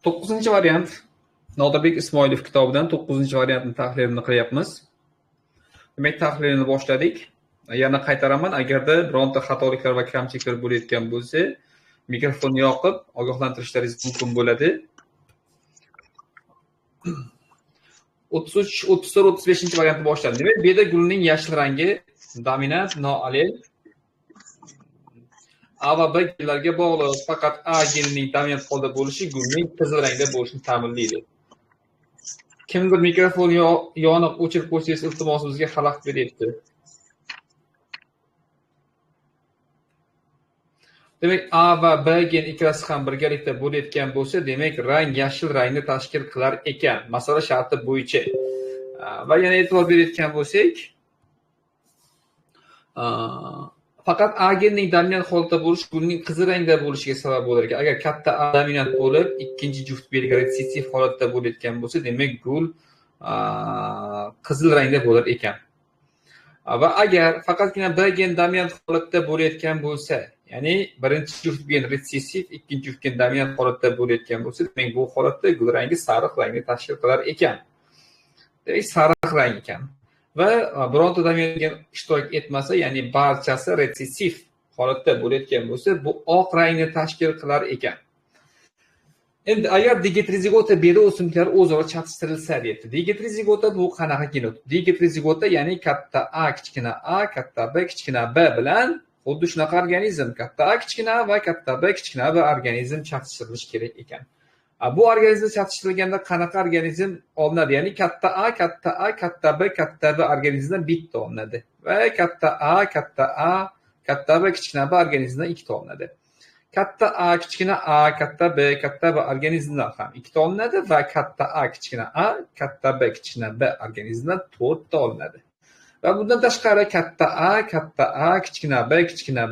To'qqizinchi variant. Nodirbek Ismoilov kitobidan 9-variantni tahlilini qilyapmiz. Demak, tahlilni boshladik. Yana qaytaraman, agarda bironta xatoliklar va kamchiliklar bo'layotgan bo'lsa, mikrofonni yoqib ogohlantirishlaringiz mumkin bo'ladi. 33, 34, 35-variantni boshladim. Demak, bu yerda gulning yashil rangi dominant, noallel. A va B genlarga bog'liq. Faqat A genining dominant holda bo'lishi gulning qizil rangda bo'lishini ta'minlaydi. Kimdir mikrofon yoniq o'chirib qo'ysangiz, iltimos bizga xalaqit beryapti. Demak, A va B gen ikkalasi ham birgalikda bo'layotgan bo'lsa, demak, rang yashil rangni tashkil qilar ekan. Masala sharti bo'yicha. Va yana e'tibor berayotgan bo'lsak, faqat A genining dominant holatda bo'lishi gulning qizil rangda bo'lishiga sabab bo'lar ekan. Agar katta A dominant bo'lib, ikkinchi juft belgi retsessiv holatda bo'layotgan bo'lsa, demak, gul qizil rangda bo'lar ekan. Va agar faqatgina B gen dominant holatda bo'layotgan bo'lsa, ya'ni birinchi juft gen retsessiv, ikkinchi juft gen dominant holatda bo'layotgan bo'lsa, demak, bu holatda gul rangi sariq rangni tashkil qilar ekan. Demak, sariq rang ekan. Va bironta dominant gen ishtirok etmasa, ya'ni barchasi retsessiv holatda bo'layotgan bo'lsa, bu oq rangni tashkil qilar ekan. Endi agar digetrozigota beda o'simliklar o'zaro chatishtirilsa deyapti. Digetrozigota bu qanaqa genot? Digetrozigota ya'ni katta A, kichkina A, katta B, kichkina B bilan xuddi shunaqa organizm, katta A, kichkina A va katta B, kichkina B organizm chatishtirilishi kerak ekan. Bu organizm chatishtirilganda qanaqa organizm olinadi? Ya'ni katta A, katta B, katta B organizmdan bitta olinadi va katta A, katta B, kichkina B organizmdan ikkita olinadi. Katta A, kichkina A, katta B organizmdan ham ikkita olinadi va katta A, kichkina A, katta B, kichkina B organizmdan 4 ta olinadi. Va bundan tashqari katta A, kichkina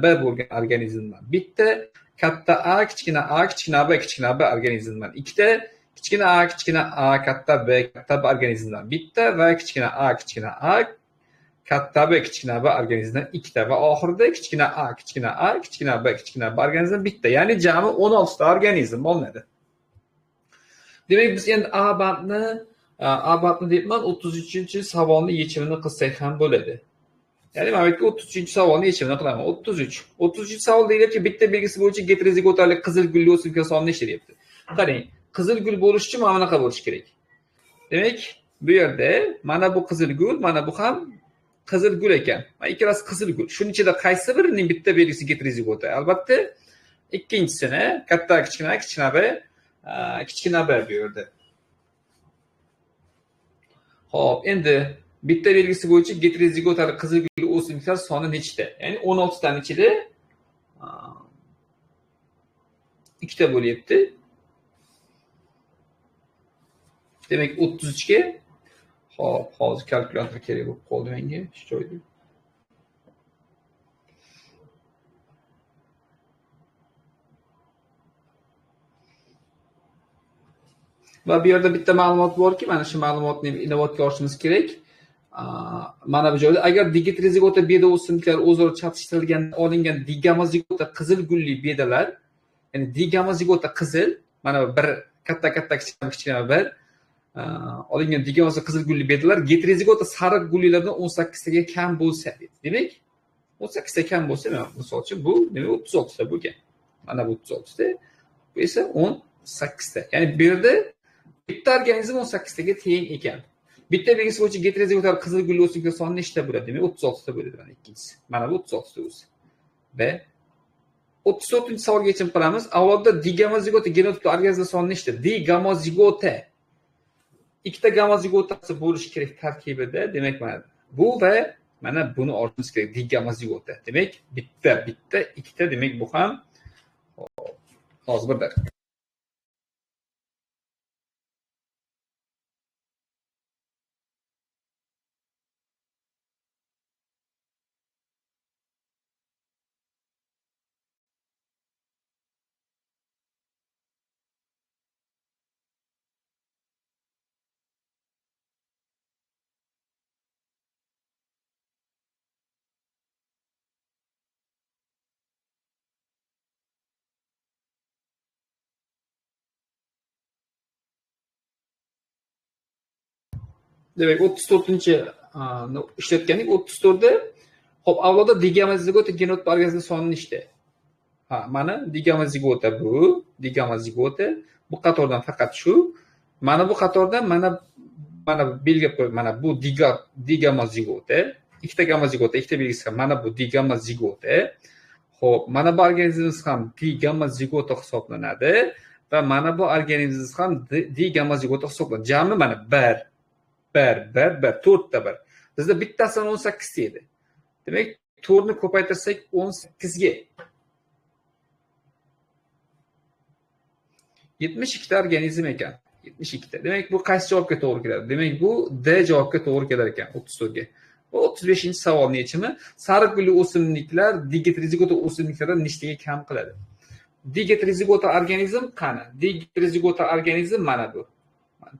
B bo'lgan organizmdan bitta, katta A, kichkina B organizmdan ikkita, kichkina A, katta B organizmdan bitta va kichkina A, katta B, kichkina B organizmdan ikkita va oxirida kichkina B organizmdan bitta. Ya'ni jami 16 ta organizm olinadi. Demak, biz endi A bandni deyapman, 33-savolni yechimini qilsak ham bo'ladi. Ya'ni mana bu yerga 33-savolni yechimini qilaman. 33-savol deyapti, bitta belgisi bo'yicha heterozigotalik qizil gulli o'simliklar soni nechta deyapti. Qarang, qizil gul bo'lish uchun mana bunaqa bo'lishi kerak. Demak, bu yerda mana bu qizil gul, mana bu ham qizil gul ekan. Mana ikkalasi qizil gul. Shuning ichida qaysi birining bitta belgisi heterozigota? Albatta, ikkinchisini katta kichkina B bu yerda. Xo'p, endi bitta belgisi bo'yicha heterozigotalik qizil gulli o'simliklar soni nechta? Ya'ni 16 taning ichida ikkita bo'lyapti. Demak, 33 ga. Xo'p, hozir kalkulyator kerak bo'lib qoldi menga shu joyda. Va bu yerda bitta ma'lumot borki, mana shu ma'lumotni inobatga olishimiz kerak. Mana bu joyda agar digetrozigota beda o'simliklar o'zaro chatishtirilganda olingan digamozigota qizil gulli bedalar, ya'ni digamozigota qizil, mana bu bir katta kichkina bir olingan digamozigota qizil gulli bedalar heterozigota sariq gullilardan 18 taga kam bo'lsa, demak 18 ta kam bo'lsa, misol uchun bu demak 36 ta bo'lgan. Mana bu 36 ta, bu esa 18 ta. Ya'ni bu yerda bitta organizm 18 taga teng ekan. Bitta belgisi bo'yicha heterozigotalik qizil gulli o'simliklar soni nechta bo'ladi? Demak, 36 ta bo'ladi mana ikkinchisi. Mana bu 36 ta o'zi. Va 34-savolga yechim qilamiz. Avvalda digamozigota genotipli organizm soni nechta? Digamozigota. Ikkita gamozigotasi bo'lishi kerak tarkibida. Demak, mana bu va mana buni olishimiz kerak. Digamozigota. Demak, bitta, ikkita, demak bu ham hozir bir daqiqa. Demek 34-chi ishlatganlik 34da hop avvalda digamazigota genotip organizm sonini ishda. Ha, mana digamazigota bu, digamazigota bu qatordan faqat shu. Mana bu qatordan mana belgilab qo'yib, mana bu digamazigota, ikkita gamazigota, ikkita belgisi ham mana bu digamazigota. Xo'p, mana bu organizm ham digamazigota hisoblanadi va mana bu organizm ham digamazigota hisoblanadi. Jami mana 1 to'rtta 1. Bizda bittasini 18 ta edi. Demak, 4 ni ko'paytirsak 18 ga 72 ta organizm ekan. 72 ta. Demak, bu qaysi javobga to'g'ri keladi? Demak, bu D javobga to'g'ri kelar ekan 34 ga. Bu 35-savolning yechimi. Sariq gulli o'simliklar digetrozigota o'simliklardan nechtaga kam qiladi? Digetrozigota organizm qani? Digetrozigota organizm mana bu.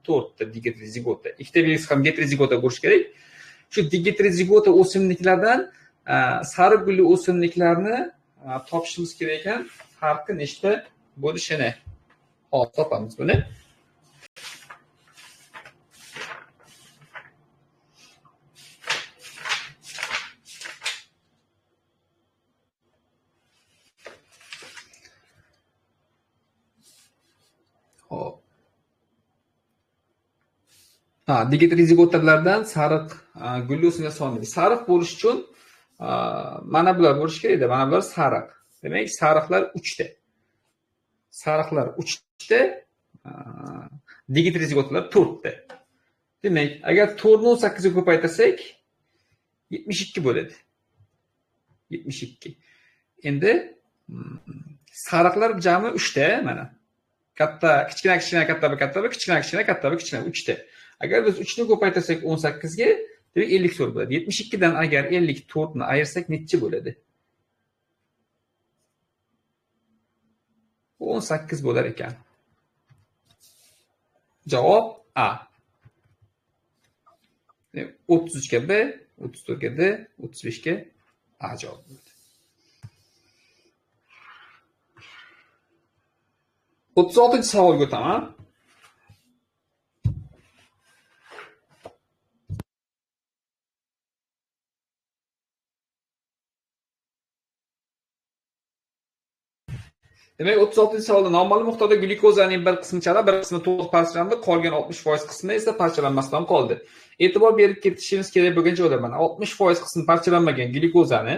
4 ta digetrozigota. Ikkita belgisi ham heterozigota bo'lishi kerak. Shu digetrozigota o'simliklardan sariq gulli o'simliklarni topishimiz kerak ekan. Farqi nechta bo'lishini. Hop, topamiz buni. Hop. Digetrozigotalardan sariq gulli o'simliklar soni. Sariq bo'lish uchun mana bular bo'lishi kerak edi. Mana bular sariq. Demak, sariqlar 3 ta. Sariqlar 3 ta, digetrozigotalar 4 ta. Demak, agar 4 ni 18 ga ko'paytirsak 72 bo'ladi. 72. Endi sariqlar jami 3 ta mana. Katta, kichkina, katta, kichkina, katta, 3 ta. Agar biz 3 ni ko'paytirsak 18 ga, demak 54 bo'ladi. 72 dan agar 54 ni ayirsak necha bo'ladi? 18 bo'lar ekan. Javob A. 33 ga B, 34 ga D, 35 ga A javob bo'ladi. 36-savolga o'taman. Demak, 36-savolda noma'lum miqdorda glyukozaning bir qismi chala, bir qismi to'liq parchalandi, qolgan 60% qismi esa parchalanmasdan qoldi. E'tibor berib ketishimiz kerak bo'lgan joylar mana 60% qismi parchalanmagan glyukozani,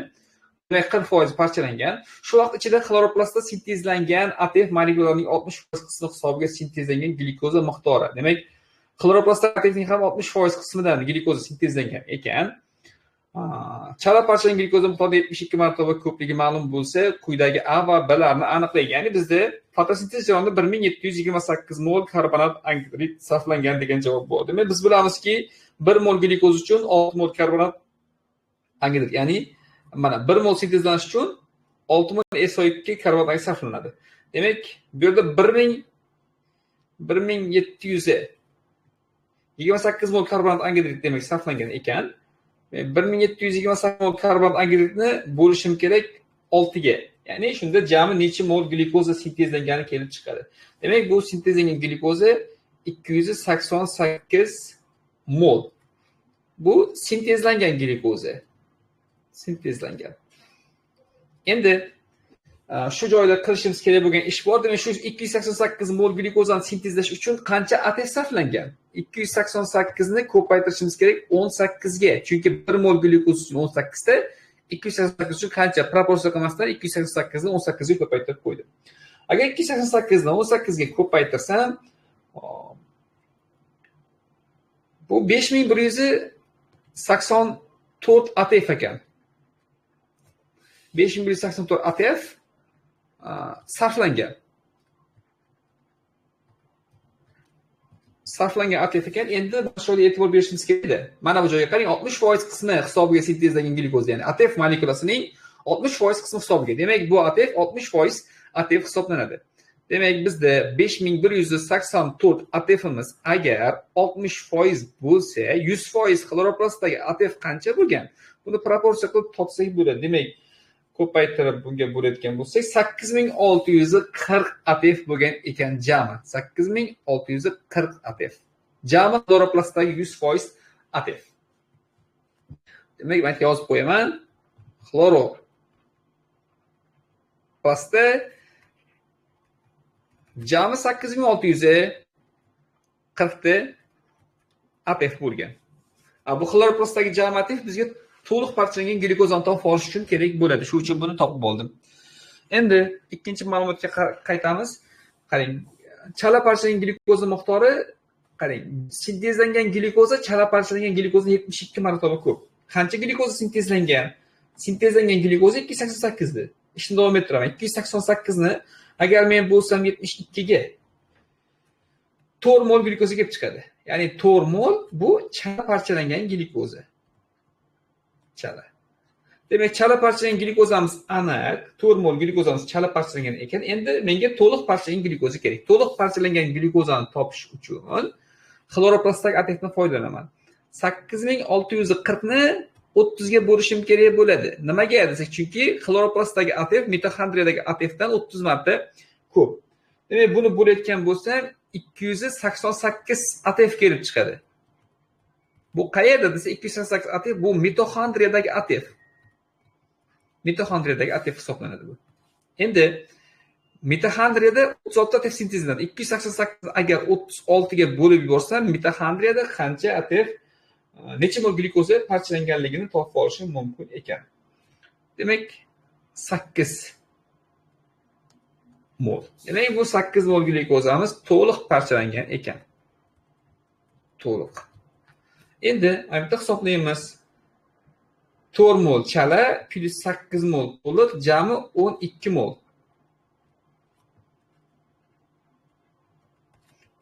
demak 40% parchalangan. Shu vaqt ichida xloroplastda sintezlangan ATF molekulalarining 60% qismi hisobiga sintezlangan glyukoza miqdori. Demak, xloroplastda ATFning ham 60% qismidan glyukoza sintezlangan ekan. Chala parchalangan glyukoza miqdori 72 marotaba ko'pligi ma'lum bo'lsa, quyidagi A va B larni aniqlang. Ya'ni bizda fotosintez jarayonida 1728 mol karbonat angidrid sarflangan degan javob bor. Demak, biz bilamizki 1 mol glyukoz uchun 6 mol karbonat angidrid, ya'ni mana 1 mol sintezlanish uchun 6 mol SO2 karbonat angidrid sarflanadi. Demak, bu yerda 1728 mol karbonat angidrid demak sarflangan ekan. 1728 mol karbonat angidridni bo'lishim kerak 6 ga. Ya'ni shunda jami necha mol glyukoza sintezlangani kelib chiqadi. Demak, bu sintezlangan glyukoza 288 mol. Bu sintezlangan glyukoza. Sintezlangan. Endi shu joyda qilishimiz kerak bo'lgan ish bor. Demak, shu 288 mol glyukozani sintezlash uchun qancha ATF sarflangan? 288 ni ko'paytirishimiz kerak 18 ga. Chunki 1 mol glyukoz uchun 18 ta, 288 uchun qancha? Proporsiya qilmasdan 288 ni 18 ga ko'paytirib qo'ydim. Agar 288 ni 18 ga ko'paytirsam, bu 5184 ATF ekan. 5184 ATF sarflangan. Sarflangan ATF ekan. Endi boshqa e'tibor berishimiz kerak. Mana bu joyga qarang, 60% qismi hisobiga sintezlangan glyukoz, ya'ni ATF molekulasining 60% qismi hisobiga. Demak, bu ATF 60% ATF hisoblanadi. Demak, bizda 5184 ATFimiz agar 60% bo'lsa, 100% xloroplastdagi ATF qancha bo'lgan? Buni proporsiya qilib topsak bo'ladi. Demak, ko'paytirib bunga bo'layotgan bo'lsak 8640 ATF bo'lgan ekan jami. 8640 ATF. Jami xloroplastdagi 100% ATF. Demak, men yozib qo'yaman. Xloroplastda jami 8640 ta ATF bo'lgan. Bu xloroplastdagi jami ATF bizga to'liq parchalangan glyukozani topib olish uchun kerak bo'ladi. Shuning uchun buni topib oldim. Endi ikkinchi ma'lumotga qaytamiz. Qarang, chala parchalangan glyukoza miqdori, qarang, sintezlangan glyukoza chala parchalangan glyukozadan 72 marotaba ko'p. Qancha glyukoza sintezlangan? Sintezlangan glyukoza 288 di. Ishni davom ettiraman. 288 ni agar men bo'lsam 72 ga 4 mol glyukoza kelib chiqadi. Ya'ni 4 mol bu chala parchalangan glyukoza. Chala. Demak, chala parchalangan glyukozamiz aniq, 4 mol glyukozamiz chala parchalangan ekan. Endi menga to'liq parchalangan glyukoza kerak. To'liq parchalangan glyukozani topish uchun xloroplastdagi ATFdan foydalanaman. 8640 ni 30 ga bo'lishim kerak bo'ladi. Nimaga desak, chunki xloroplastdagi ATF mitoxondriyadagi ATFdan 30 marta ko'p. Demak, buni bo'layotgan bo'lsam 288 ATF kelib chiqadi. Bu qayerda desa 288 ATF bu mitoxondriyadagi ATF. Mitoxondriyadagi ATF hisoblanadi bu. Endi mitoxondriyada 36 ATF sintezlanadi. 288 agar 36 ga bo'lib yuborsam, mitoxondriyada qancha ATF, necha mol glyukoza parchalanganligini topib olishim mumkin ekan. Demak, 8 mol. Demak, bu 8 mol glyukozamiz to'liq parchalangan ekan. To'liq. Endi bitta hisoblaymiz. 4 mol chala plus 8 mol to'liq jami 12 mol.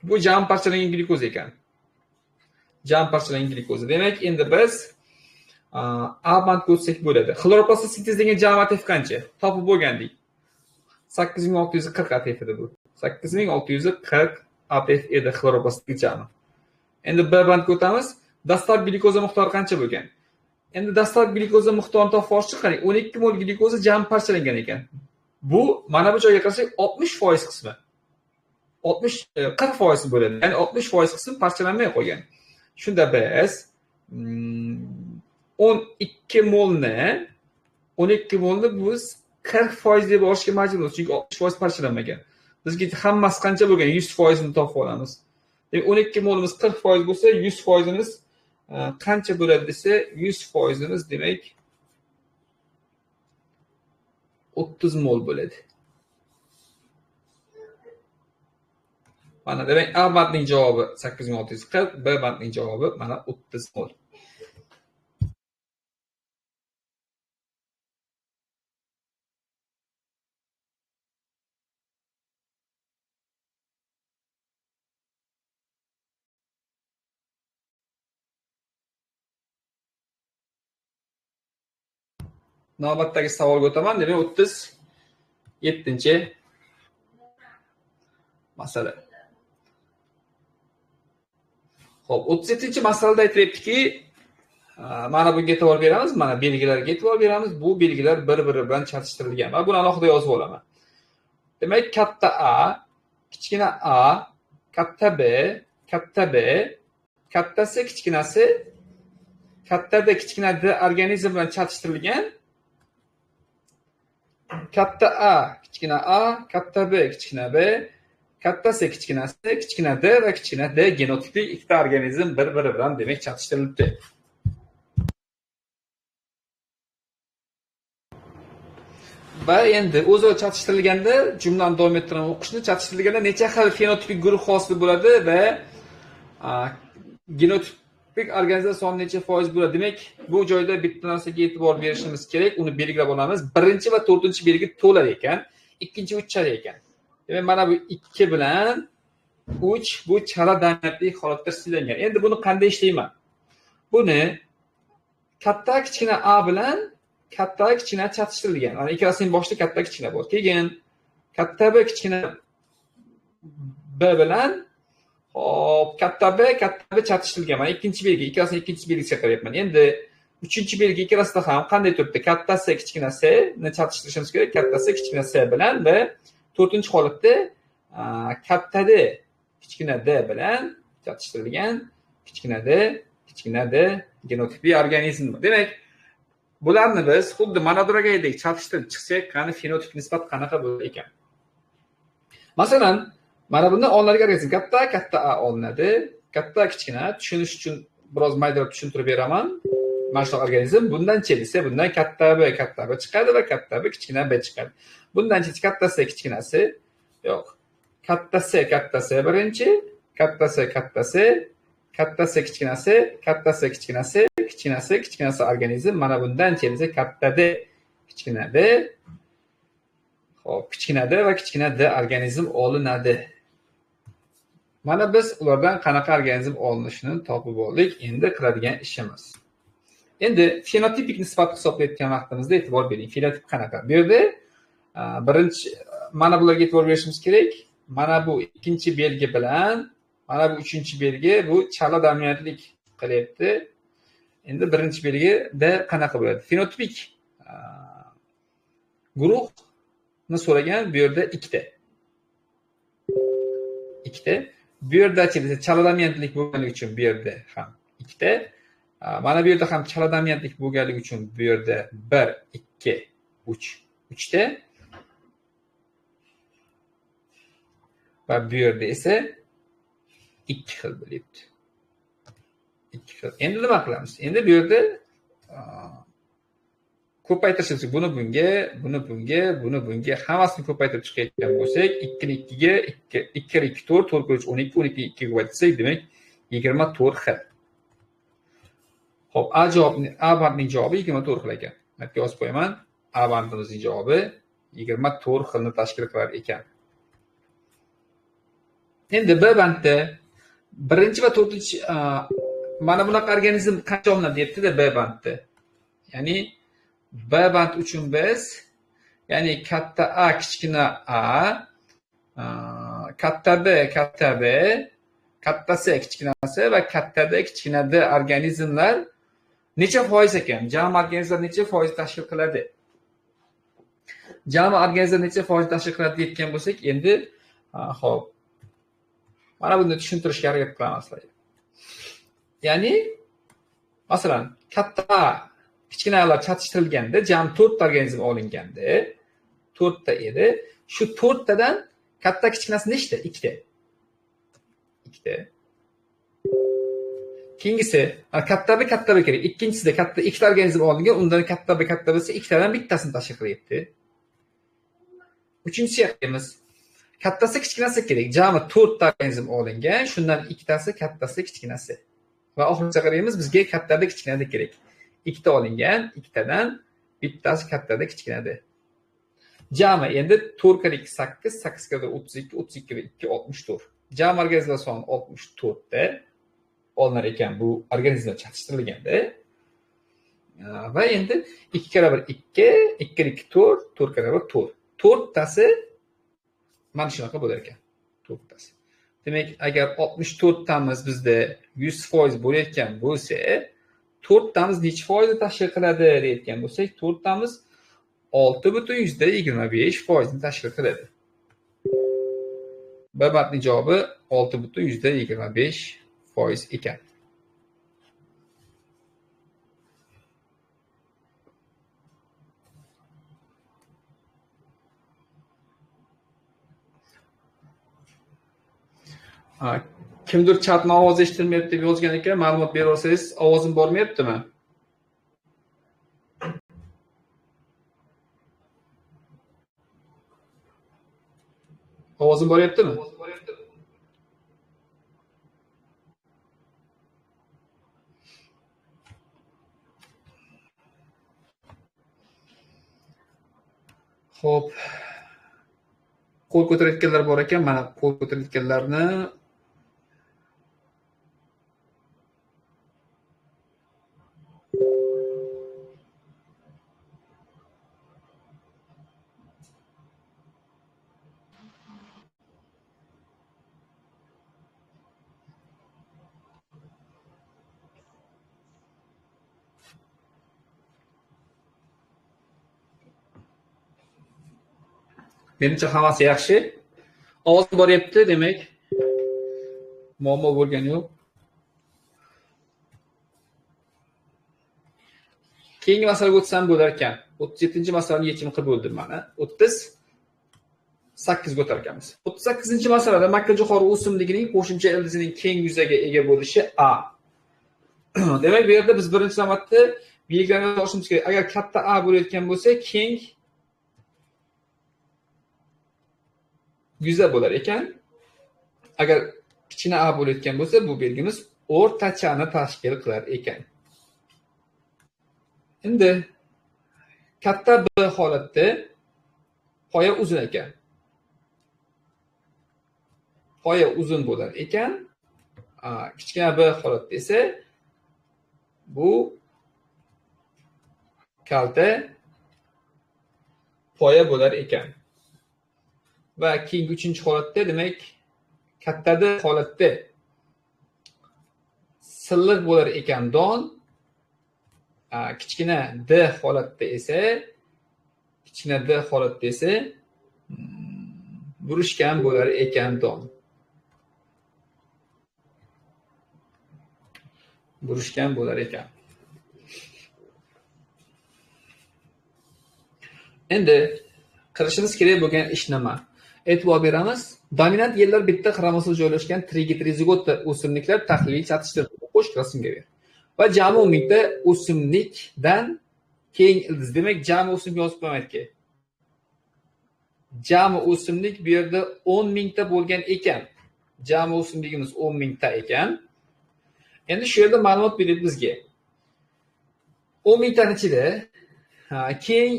Bu jam parchalangan glyukoza ekan. Jam parchalangan glyukoza. Demak, endi biz A bandga o'tsak bo'ladi. Xloroplastda sintezlangan jam ATF qancha? Topib bo'lgandik. 8640 ATF edi bu. 8640 ATF edi xloroplastdagi jami. Endi B bandga o'tamiz. Dastlab glyukoza miqdori qancha bo'lgan? Endi dastlab glyukoza miqdorini topib olish uchun qarang, 12 mol glyukoza jam parchalangan ekan. Bu mana bu joyga qarasak 60% qismi. 40% bo'ladi. Ya'ni 60% qismi parchalanmay qolgan. Shunda biz 12 molni biz 40% deb olishga majburmiz, chunki 60% parchalanmagan. Bizga hammasi qancha bo'lgan? 100% ni topib olamiz. Demak, 12 molimiz 40% bo'lsa, 100% imiz qancha bo'ladi desa, 100% imiz demak 30 mol bo'ladi. Mana demak, A bandning javobi 8640, B bandning javobi mana 30 mol. Navbatdagi savolga o'taman. Demak, 37-masala. Xo'p, 37-masalada aytilyaptiki, mana bunga e'tibor beramiz, mana belgilarga e'tibor beramiz. Bu belgilar bir-biri bilan chatishtirilgan. Va buni alohida yozib olaman. Demak, katta A, kichkina a, katta B, kattasi, kichkinasi, katta D, kichkina D organizm bilan chatishtirilgan. Katta A, katta B, kichkina B, kattasi, kichkinasi, kichkina D va kichkina D genotipli ikkita organizm bir-biri bilan demak chatishtirilibdi. Va endi o'zi chatishtirilganda, jumlani davom ettiraman o'qishni, chatishtirilganda necha xil fenotipik guruh hosil bo'ladi va genotipik organizm soni necha foiz bo'ladi? Demak, bu joyda bitta narsaga e'tibor berishimiz kerak, uni belgilab olamiz. Birinchi va to'rtinchi belgi to'lar ekan, ikkinchi 3 chala ekan. Demak, mana bu 2 bilan 3 bu chala dominantlik holatda hisoblangan. Endi buni qanday ishlayman? Buni katta kichkina a bilan katta kichkina chatishtirilgan. Mana ikkalasining boshida katta kichkina bor. Keyin katta b kichkina b bilan katta b chatishtirilgan. Mana ikkinchi belgi, ikkalasining ikkinchi belgisiga qarayapman. Endi uchinchi belgi ikkalasida ham qanday turibdi? Kattasi kichkina c ni chatishtirishimiz kerak. Kattasi kichkina c bilan va to'rtinchi holatda katta d kichkina d bilan chatishtirilgan. Kichkina d kichkina d genotipiy organizm. Demak, bularni biz xuddi monodragayadek chalishtirib chiqsak, qani fenotip nisbat qanaqa bo'lar ekan? Masalan, mana bundan olinadigan organizm katta A olinadi, katta kichkina. Tushunish uchun biroz maydalab tushuntirib beraman. Mana shu organizm bundan desa, bundan katta B chiqadi va katta B kichkina B chiqadi. Bundan kattasi kichkinasi yo'q. Kattasi birinchi, kattasi kichkinasi organizm mana bundan desa katta D, kichkina D. Xo'p, kichkina D va kichkina D organizm olinadi. Mana biz ulardan qanaqa organizm olinishini topib oldik. Endi qiladigan ishimiz. Endi fenotipik nisbat hisoblayotgan vaqtimizda e'tibor bering. Fenotip qanaqa? Bu yerda birinchi mana bularga e'tibor berishimiz kerak. Mana bu ikkinchi belgi bilan mana bu uchinchi belgi bu chala dominantlik qilyapti. Endi birinchi belgida qanaqa bo'ladi? Fenotipik guruhni so'ragan. Bu yerda ikkita. Bu yerda chala dominantlik bo'lganligi uchun bu yerda ham ikkita. Mana bu yerda ham chala dominantlik bo'lganligi uchun bu yerda 1, 2, 3, 3 ta. Va bu yerda esa 2 xil bo'lyapti. 2 xil. Endi nima qilamiz? Endi bu yerda ko'paytirishimiz buni bunga hammasini ko'paytirib chiqayotgan bo'lsak, 2 ni 2 ga 2 2 4 4 3 12 12 2 ga ko'paytirsak, demak 24 xil. Xo'p, A bandining javobi 24 xil ekan. Matga yozib qo'yaman. A bandimizning javobi 24 xilni tashkil qilar ekan. Endi B bandda birinchi va to'rtinchi mana bunaqa organizm qancha olinadi deyapti-da B bandda. Ya'ni B band uchun biz katta A, kichkina A, katta B, kattasi, kichkinasi va katta D, kichkina D organizmlar necha foiz ekan? Jami organizmlar necha foiz tashkil qiladi? Jami organizmlar necha foiz tashkil qiladi deyotgan bo'lsak, endi xo'p. Mana buni tushuntirishga harakat qilamiz. Ya'ni masalan, katta A, kichkinalar chatishtirilganda jami 4 ta organizm olinganda, 4 ta edi. Shu 4 tadan katta kichkinasi nechta? 2 ta. 2 ta. Keyingisi katta B kerak. Ikkinchisida katta 2 ta organizm olingan, undan katta B esa 2 tadan bittasini tashkil qilyapti. Uchinchisiga qilamiz. Kattasi kichkinasi kerak. Jami 4 ta organizm olingan, shundan ikkitasi kattasi kichkinasi. Va oxirgi qaraymiz, bizga kattada kichkinada kerak. 2 ta olingan, 2 tadan bittasi kattada kichkinada. Jami endi 4 kalik 8, 8 kalik 32, 32 kalik 2 64. Jami organizmlar soni 64 ta olinar ekan bu organizmlar chatishtirilganda. Va endi 2 kara 1 2, 2 kara 2 4, 4 kara 1 4. 4 tasi mana shunaqa bo'lar ekan. 4 tasi. Demak, agar 64 tamiz bizda 100% bo'layotgan bo'lsa, 4 tamiz necha foizni tashkil qiladi deyotgan bo'lsak, 4 tamiz 6,25% ni tashkil qiladi. B bandning javobi 6,25% ekan. Kimdir chatni ovozi eshitilmayapti deb yozgan ekan, ma'lumot berib olsangiz, ovozim bormayaptimi? Ovozim boryaptimi? Xo'p. Qo'l ko'tarayotganlar bor ekan, mana qo'l ko'tarayotganlarni menimcha hammasi yaxshi. Ovoz boryapti, demak muammo bo'lgani yo'q. keyingi masalaga o'tsam bo'lar ekan. 37-masalani yechim qilib bo'ldim mana. 38 ga o'tar ekanmiz. 38-masalada makka jo'xori o'simligining qo'shimcha ildizining keng yuzaga ega bo'lishi A. Demak, bu yerda biz birinchi navbatda belgilangan olishimiz kerak. Agar katta A bo'layotgan bo'lsa, keng yuza bo'lar ekan. Agar kichkina A bo'layotgan bo'lsa, bu belgimiz o'rtachani tashkil qilar ekan. Endi katta B holatda poya uzun ekan. Poya uzun bo'lar ekan. Kichkina B holatda esa bu kalta poya bo'lar ekan. Va keyingi 3-holatda demak katta D holatda silliq bo'lar ekan don. Kichkina D holatda esa burishgan bo'lar ekan don. Burishgan bo'lar ekan. Endi qilishimiz kerak bo'lgan ish nima? E'tibor beramiz. Dominant yerlar bitta xromosom joylashgan trigotrizigot o'simliklar tahliliy chatishtirib qo'sh rasmga ber. Va jami 10 mingta o'simlikdan keng ildiz. Demak, jami o'simlik yozib qo'ymaydi. Jami o'simlik bu yerda 10 mingta bo'lgan ekan. Jami o'simligimiz 10 mingta ekan. Endi shu yerda ma'lumot beradi bizga. 10 mingtaning ichida keng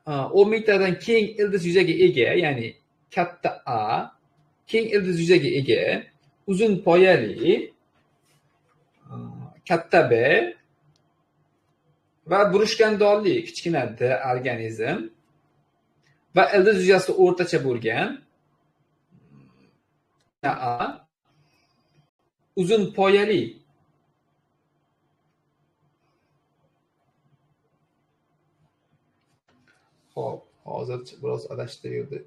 10 mingtadan keng ildiz yuzaga ega, ya'ni katta A, keng ildiz yuzaga ega, uzun poyali katta B va burishgan donli kichkina D organizm va ildiz yuzasi o'rtacha bo'lgan A, uzun poyali Xo'p, hozir biroz adashtirdi.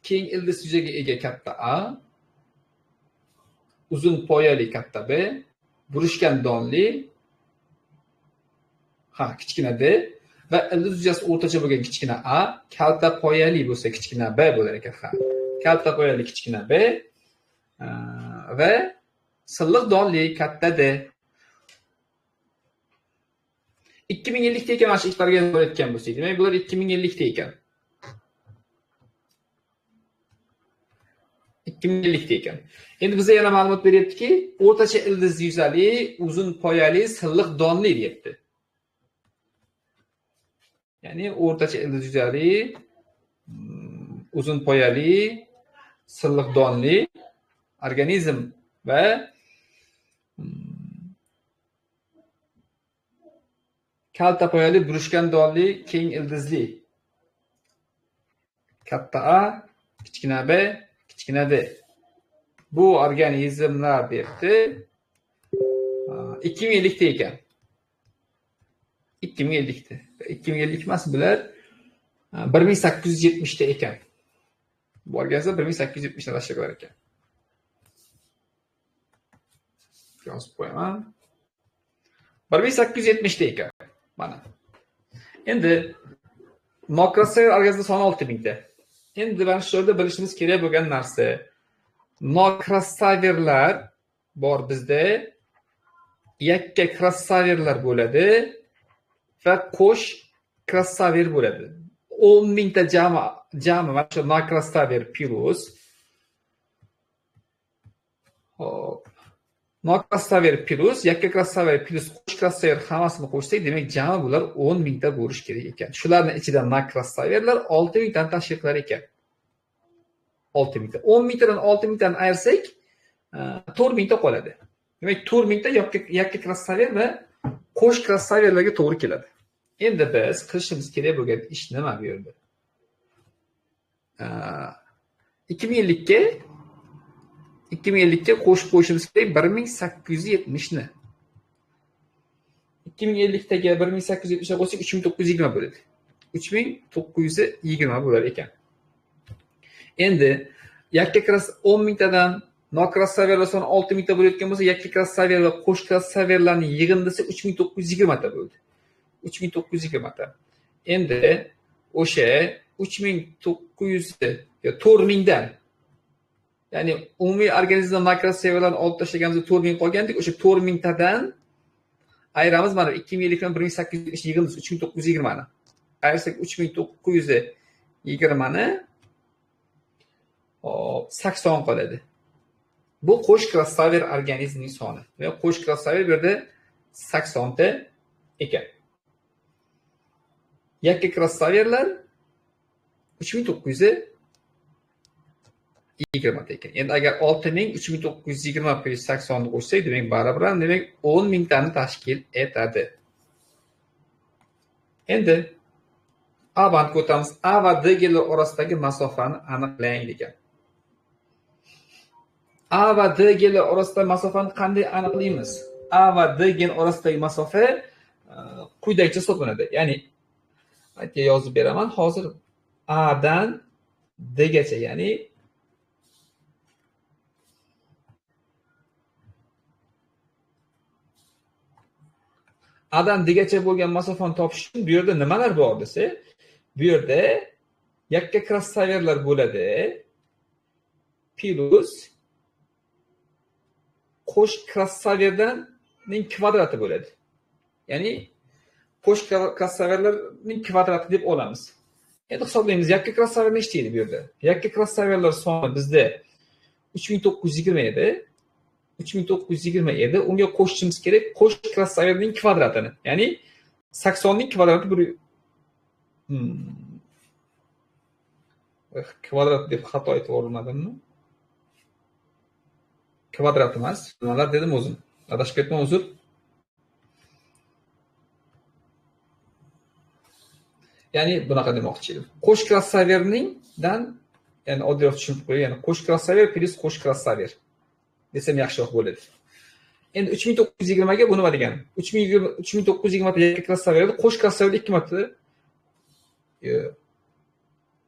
Keng ildiz yuzaga ega katta A, uzun poyali katta B, burishgan donli kichkina D va ildiz yuzasi o'rtacha bo'lgan kichkina A, kalta poyali bo'lsa kichkina B bo'lar ekan. Kalta poyali kichkina B va silliq donli katta D. 2050 ta ekan mana shu ikkilariga bo'layotgan bo'lsak, demak bular 2050 ta ekan. 2050 ta ekan. Endi bizga yana ma'lumot beryaptiki, o'rtacha ildiz yuzali, uzun poyali, silliq donli deyapti. Ya'ni o'rtacha ildiz yuzali, uzun poyali, silliq donli organizm va kalta poyali, burishgan donli, keng ildizli katta A, kichkina B, kichkina D. Bu organizmlar debdi 2050 ta ekan. 2050 ta. 2050 emas, bular 1870 ta ekan. Bu organizm 1870 ta tashkil qilar ekan. Yozib qo'yaman. 1870 ta ekan. Mana. Endi nokrossaver organizm soni 6000 ta. Endi mana shu yerda bilishimiz kerak bo'lgan narsa, nokrossaverlar bor bizda, yakka krossaverlar bo'ladi va qo'sh krossaver bo'ladi. 10 mingta jami mana shu nokrossaver plus nokrossaver plus yakka krossaver plus qo'sh krossaver hammasini qo'shsak, demak jami bular 10 mingta bo'lishi kerak ekan. Shularning ichida nokrossaverlar 6 mingtani tashkil qilar ekan. 6 mingta. 10 mingtadan 6 mingtani ayirsak, 4 mingta qoladi. Demak, 4 mingta yakka krossaver va qo'sh krossaverlarga to'g'ri keladi. Endi biz qilishimiz kerak bo'lgan ish nima bu yerda? 2050 ga qo'shib qo'yishimiz kerak 1870 ni. 2050 taga 1870 qo'shsak 3920 bo'ladi. 3920 bo'lar ekan. Endi yakka 10 mingtadan Nokrossaverlar soni 6000 ta bo'layotgan bo'lsa, yakka krossaver va qo'sh krossaverlarning yig'indisi 3920 ta bo'ldi. 3920 ta. Endi o'sha 3900 yo 4000 dan, ya'ni umumiy organizmda nokrossaverlarni olib tashlaganimizda 4000 qolgandik, o'sha 4000 tadan ayiramiz, mana 2050 dan 1870 yig'indisi 3920 ni. Ayirsak 3920 ni 80 qoladi. Bu qo'sh krossaver organizmning soni. Va qo'sh krossaver bu yerda 80 ta ekan. Yakka krossaverlar 3920 ta ekan. Endi agar 6000 3920 + 80 ni qo'shsak, demak baribir, demak 10000 tani tashkil etadi. Endi A bandga o'tamiz. A va D gelar orasidagi masofani aniqlang degan. A va D genlar orasidagi masofani qanday aniqlaymiz? A va D gen orasidagi masofa quyidagicha hisoblanadi. Ya'ni aytga yozib beraman. Hozir A dan D gacha, ya'ni A dan D gacha bo'lgan masofani topish uchun bu yerda nimalar bor desa, bu yerda yakka krossaverlar bo'ladi plus qo'sh krossaverlarning kvadrati bo'ladi. Ya'ni qo'sh krossaverlarning kvadrati deb olamiz. Endi hisoblaymiz. Yakka krossaver nechta edi bu yerda? Yakka krossaverlar soni bizda 3920 edi. 3920 edi. Unga qo'shishimiz kerak qo'sh krossaverning kvadratini. Ya'ni 80 ning kvadrati bir kvadrat deb xato aytib o'rmadimmi? Kvadrat emas. Nimalar dedim o'zim. Adashib ketdim, uzr. Ya'ni bunaqa demoqchi edim. Qo'sh krossaverdan, ya'ni oddiyroq tushunib qo'ying, ya'ni qo'sh krossaver plus qo'sh krossaver desam yaxshiroq bo'ladi. Endi 3920 ga bu nima degani? 3920 ta yakka krossaverni qo'sh krossaverni 2 marta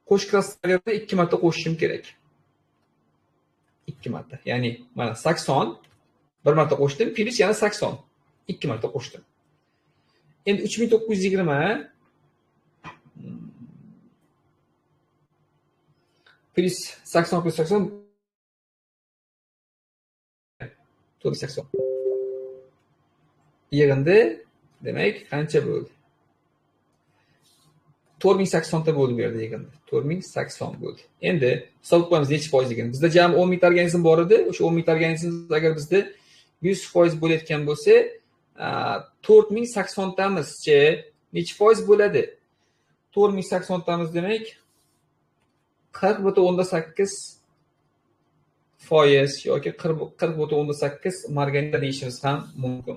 qo'sh krossaverni 2 marta qo'shishim kerak. 2 marta. Ya'ni mana 80 bir marta qo'shdim, plus yana 80 2 marta qo'shdim. Endi 3920 plus 80 plus 80 480. Yig'indi demak qancha bo'ldi? 4080 ta bo'ldi bu yerda yig'indi. 4080 bo'ldi. Endi hisob qilamiz necha foizligini. Bizda jami 10 ming organizm bor edi. O'sha 10 ming organizm agar bizda 100% bo'layotgan bo'lsa, 4080 tamizchi necha foiz bo'ladi? 4080 tamiz demak 40.8 foiz yoki 40.8 margarinda deyishimiz ham mumkin.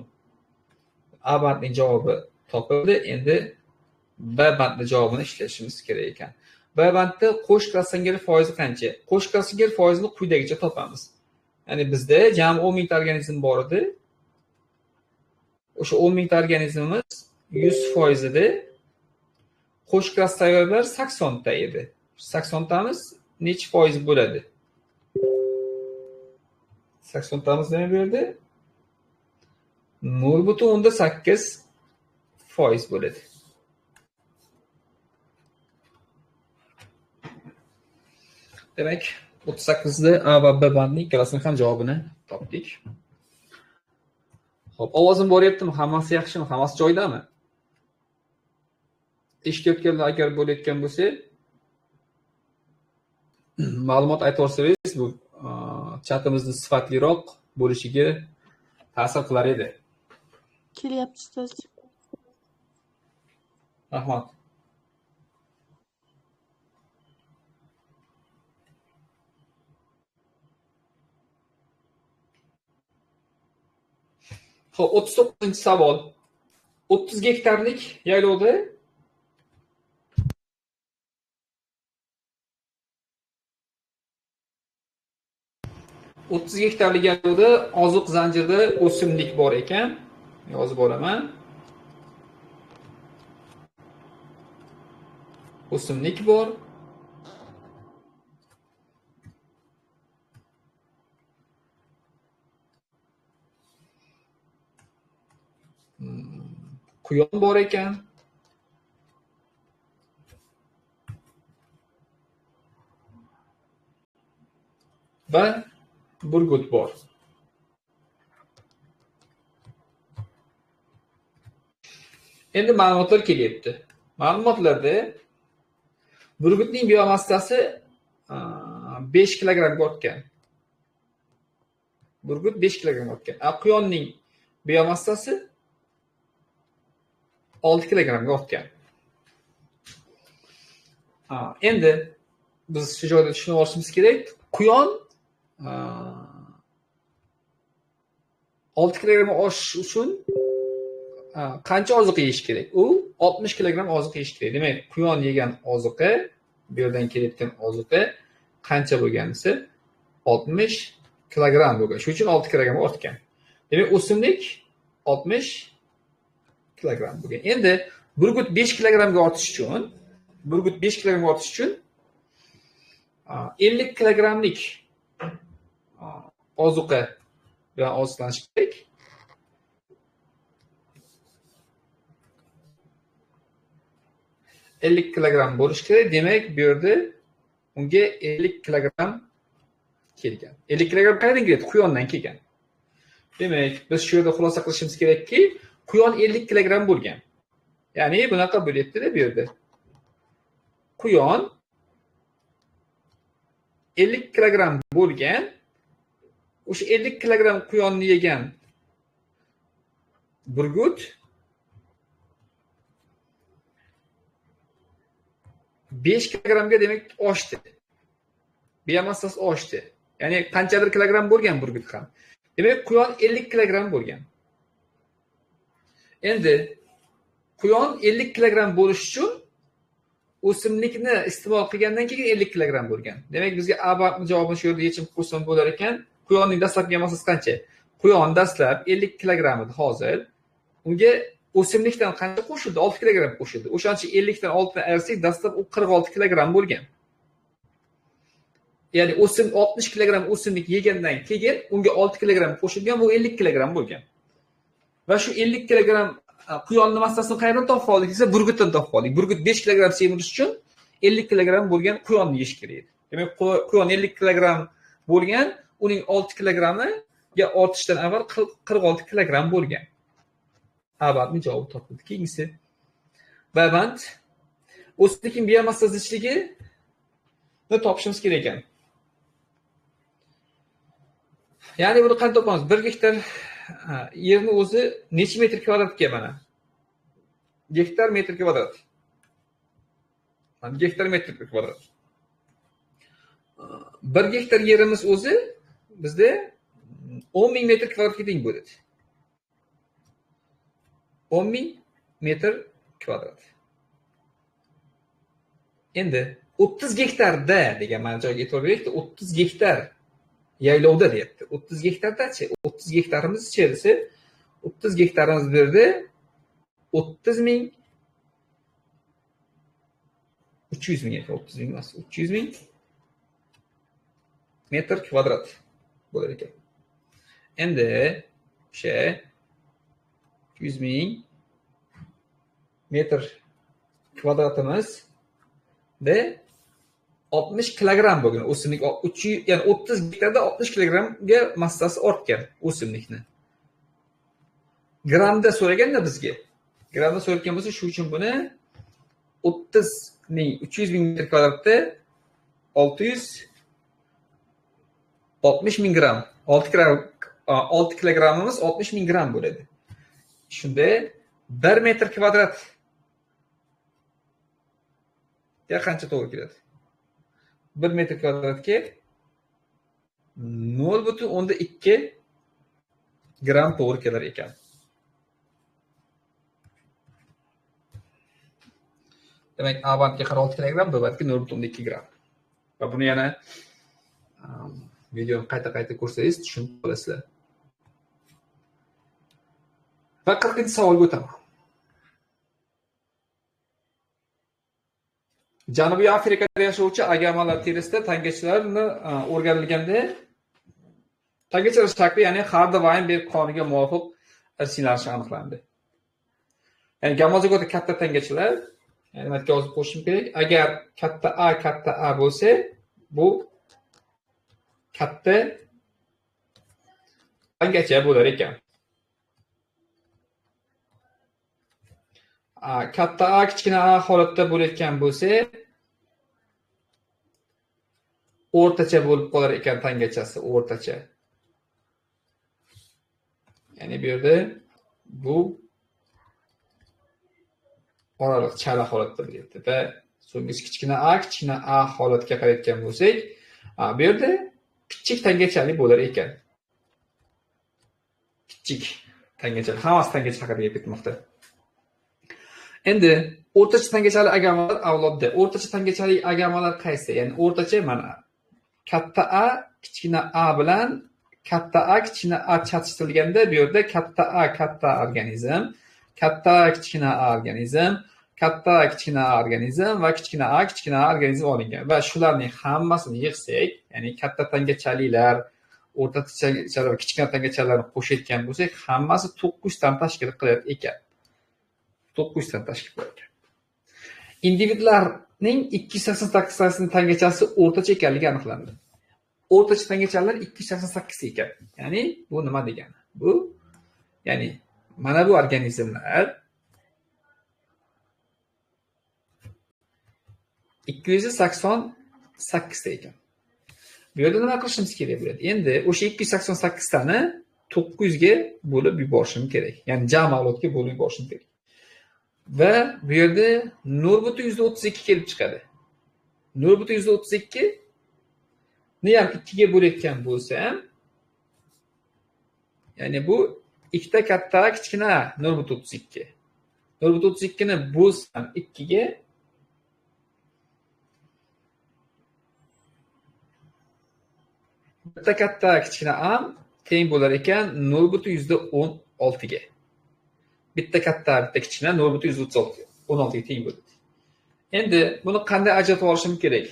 A bandning javobi topildi. Endi B bandning javobini ishlashimiz kerak ekan. B bandda qo'sh krossaver foizi qancha? Qo'sh krossaver foizini quyidagicha topamiz. Ya'ni bizda jami 10 ming organizm bor edi. O'sha 10 ming organizmimiz 100% edi. Qo'sh krossaverlar 80 ta edi. 80 tamiz necha foiz bo'ladi? 80 tamiz nima berdi? 0.8 foiz bo'ladi. Demak, 38 da A va B bandning ikkalasining ham javobini topdik. Xo'p, ovozim boryaptimi? Hammasi yaxshimi? Hammasi joyidami? Eshitayotganlar agar bo'layotgan bo'lsa, ma'lumot aytvorsangiz, bu chatimizni sifatliroq bo'lishiga ta'sir qilar edi. Kelyapti ustoz. Rahmat. Xo'p, 39-savol. 30 gektarlik yaylovda oziq zanjirida o'simlik bor ekan. Yozib olaman. O'simlik bor. Quyon bor ekan. Va burgut bor. Endi ma'lumotlar kelyapti. Ma'lumotlarda burgutning biomassasi 5 kilogramga ortgan. Burgut 5 kilogramm ortgan. Quyonning biomassasi 6 kilogrammga ortgan. Endi biz shu joyda tushunib olishimiz kerak. Quyon 6 kilogramm oshish uchun qancha oziqa yeyish kerak? U 60 kilogramm oziqa yeyish kerak. Demak, quyon yegan oziqa, bu yerdan kelayotgan oziqa qancha bo'lganisi 60 kilogramm bo'lgan. Shuning uchun 6 kilogramm ortgan. Demak, o'simlik 60 kilogramm bo'lgan. Endi burgut 5 kilogrammga ortish uchun 50 kilogrammlik ozuqa bilan oziqlanish kerak. $50 kilogramm bo'lish kerak. Demak, bu yerda unga 50 kilogramm kelgan. 50 kilogramm qayerdan keladi? Quyondan kelgan. Demak, biz shu yerda xulosa qilishimiz kerakki, quyon 50 kilogramm bo'lgan. Ya'ni bunaqa bo'lyapti-da bu yerda. Quyon 50 kilogramm bo'lgan. O'sha 50 kilogramm quyonni yegan burgut 5 kilogrammga demak oshdi. Biomassasi oshdi. Ya'ni qanchadir kilogramm bo'lgan burgut ham. Demak, quyon 50 kilogramm bo'lgan. Endi quyon 50 kilogramm bo'lish uchun o'simlikni iste'mol qilgandan keyin 50 kilogramm bo'lgan. Demak, bizga A javobini shu yerda yechim qo'ysam bo'lar ekan. Quyonning dastlabki massasi qancha? Quyon dastlab 50 kilogramm edi hozir. Unga o'simlikdan qancha qo'shildi? 6 kilogramm qo'shildi. O'shancha 50 dan 6 dan ayirsak, dastlab u 46 kilogramm bo'lgan. Ya'ni 60 kilogramm o'simlik yegandan keyin unga 6 kilogramm qo'shilgan, bu 50 kilogramm bo'lgan. Va shu 50 kilogramm quyonni massasini qayerdan topib oldik desa, burgutdan topib oldik. Burgut 5 kilogramm semirish uchun 50 kilogramm bo'lgan quyonni yeyish kerak edi. Demak, quyon 50 kilogramm bo'lgan, uning 6 kilogrammiga ortishdan avval 46 kilogramm bo'lgan. Abadning javobi topildi. Keyingisi. Baband o'simlikning biomassasi zichligini topishimiz kerak ekan. Ya'ni buni qanday topamiz? 1 gektar yerni o'zi necha metr kvadratga mana? Gektar metr kvadrat. Mana gektar metr kvadrat. 1 gektar yerimiz o'zi bizda 10.000 metr kvadratga teng bo'ladi. 10.000 metr kvadrat. Endi 30 gektarda degan mana joyga e'tibor beraylik. 30 gektar yaylovda deyapti. 30 gektardachi? 30 gektarimiz-chi desa, 30 gektarimiz bu yerda 30.000 300.000 ekan, 30.000 emas, 300.000 metr kvadrat bo'lar ekan. Endi o'sha 100.000 metr kvadratimiz de 60 kilogramm bo'lgan o'simlik, ya'ni 30 gektarda 60 kilogrammga massasi ortgan o'simlikni. Grammda so'raganda bizga, grammda so'rayotgan bo'lsa, shu uchun buni 300.000 metr kvadratda 660.000 gramm. 6 kilogrammimiz 60.000 gramm bo'ladi. Shunda 1 metr kvadrat ya qancha to'g'ri keladi? 1 metr kvadratga 0.2 gramm to'g'ri kelar ekan. Demak, avvalgi 46 kilogramm, navbatgi 0.2 gramm. Va buni yana videoni qayta ko'rsangiz tushunib olasizlar. Va 40-savolga o'taman. Janubiy Afrikada yashovchi agamalar terisida tangachalarni o'rganilganda tangachalar shakli, ya'ni Hardy-Weinberg qonuniga muvofiq irsilanishi aniqlandi. Ya'ni gamma zigota katta tangachalar, ya'ni nimaga yozib qo'yishim kerak? Agar katta A bo'lsa, bu katta tangacha bo'lar ekan. Katta A kichkina A holatda bo'layotgan bo'lsa, o'rtacha bo'lib qolar ekan tangachasi, o'rtacha. Ya'ni bu yerda bu oraliq chala holatda bo'lyapti va so'nggisi kichkina A holatga qarayotgan bo'lsak, bu yerda kichik tangachali bo'lar ekan. Kichik tangachali, hammasi tangacha haqida gap ketmoqda. Endi o'rtacha tangachali agamalar avlodda. O'rtacha tangachali agamalar qaysi? Ya'ni o'rtacha mana katta A kichkina A bilan katta A kichkina A chatishtirilganda bu yerda katta A organizm, katta A kichkina A organizm, katta A kichkina A organizm va kichkina A organizm olingan. Va shularning hammasini yig'sak, ya'ni katta tangachalilar, o'rtacha tangachalar, kichkina tangachalarni qo'shayotgan bo'lsak, hammasi 900 dan tashkil qilar ekan. 900 dan tashkil qilar ekan. Individlarning 288 tangachasi o'rtacha ekanligi aniqlandi. O'rtacha tangachalar 288 ekan. Ya'ni bu nima degani? Bu ya'ni mana bu organizmlar 288 ta ekan. Bu yerda nima qilishimiz kerak bo'ladi? Endi o'sha 288 tani 900 ga bo'lib yuborishim kerak. Ya'ni jami avlodga bo'lib yuborishim kerak. Va bu yerda 0.32 kelib chiqadi. 0.32 ni ham 2 ga bo'layotgan bo'lsam, ya'ni bu ikkita katta kichkina 0.32. 0.32 ni bo'lsam 2 ga bitta katta kichkina a teng bo'lar ekan 0.16 ga. Bitta katta bitta kichkina 0.136 16 ga teng bo'ladi. Endi buni qanday ajratib olishim kerak?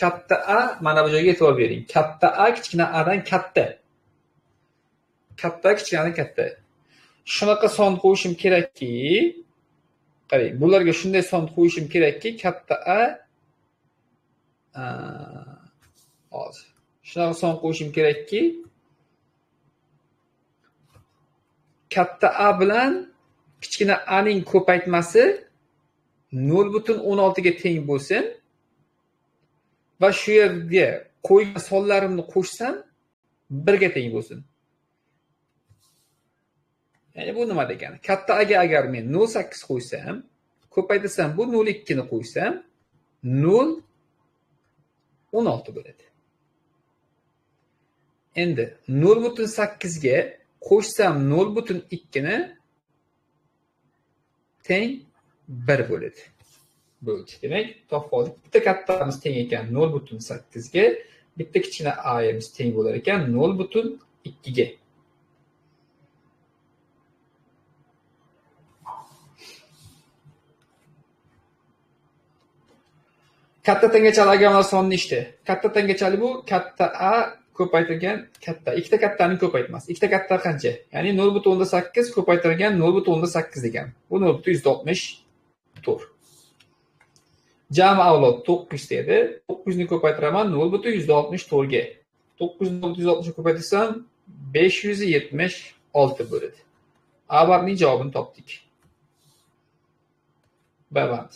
Katta A mana bu joyga e'tibor bering. Katta A kichkina A dan katta. Katta kichkinadan katta. Shunaqa son qo'yishim kerakki, qarang, bularga shunday son qo'yishim kerakki, katta A hozir. Shunaqa son qo'yishim kerakki, katta A bilan kichkina A ning ko'paytmasi 0.16 ga teng bo'lsin va shu yerga qo'ygan sonlarimni qo'shsam 1 ga teng bo'lsin. Ya'ni bu nima degani? Katta A ga agar men 0.8 qo'ysam, ko'paytirsam bu 0.2 ni qo'ysam 0.16 bo'ladi. Endi 0.8 ga qo'shsam 0.2 ni teng 1 bo'ladi. Bo'ldi. Demak, topib oldik. Bitta kattamiz teng ekan 0.8 ga, bitta kichkina a'miz teng bo'lar ekan 0.2 ga. Katta tangachali agamalar soni nechta? Katta tangachali bu katta A ko'paytirgan katta. Ikkita kattaning ko'paytmasi. Ikkita katta qancha? Ya'ni 0.8 ko'paytirgan 0.8 degan. Bu 0.164. Jami avlod 900 edi. 900 ni ko'paytiraman 0.164 ga. 900 ni 160 ga ko'paytirsam 576 bo'ladi. Avarning javobini topdik. Bavand.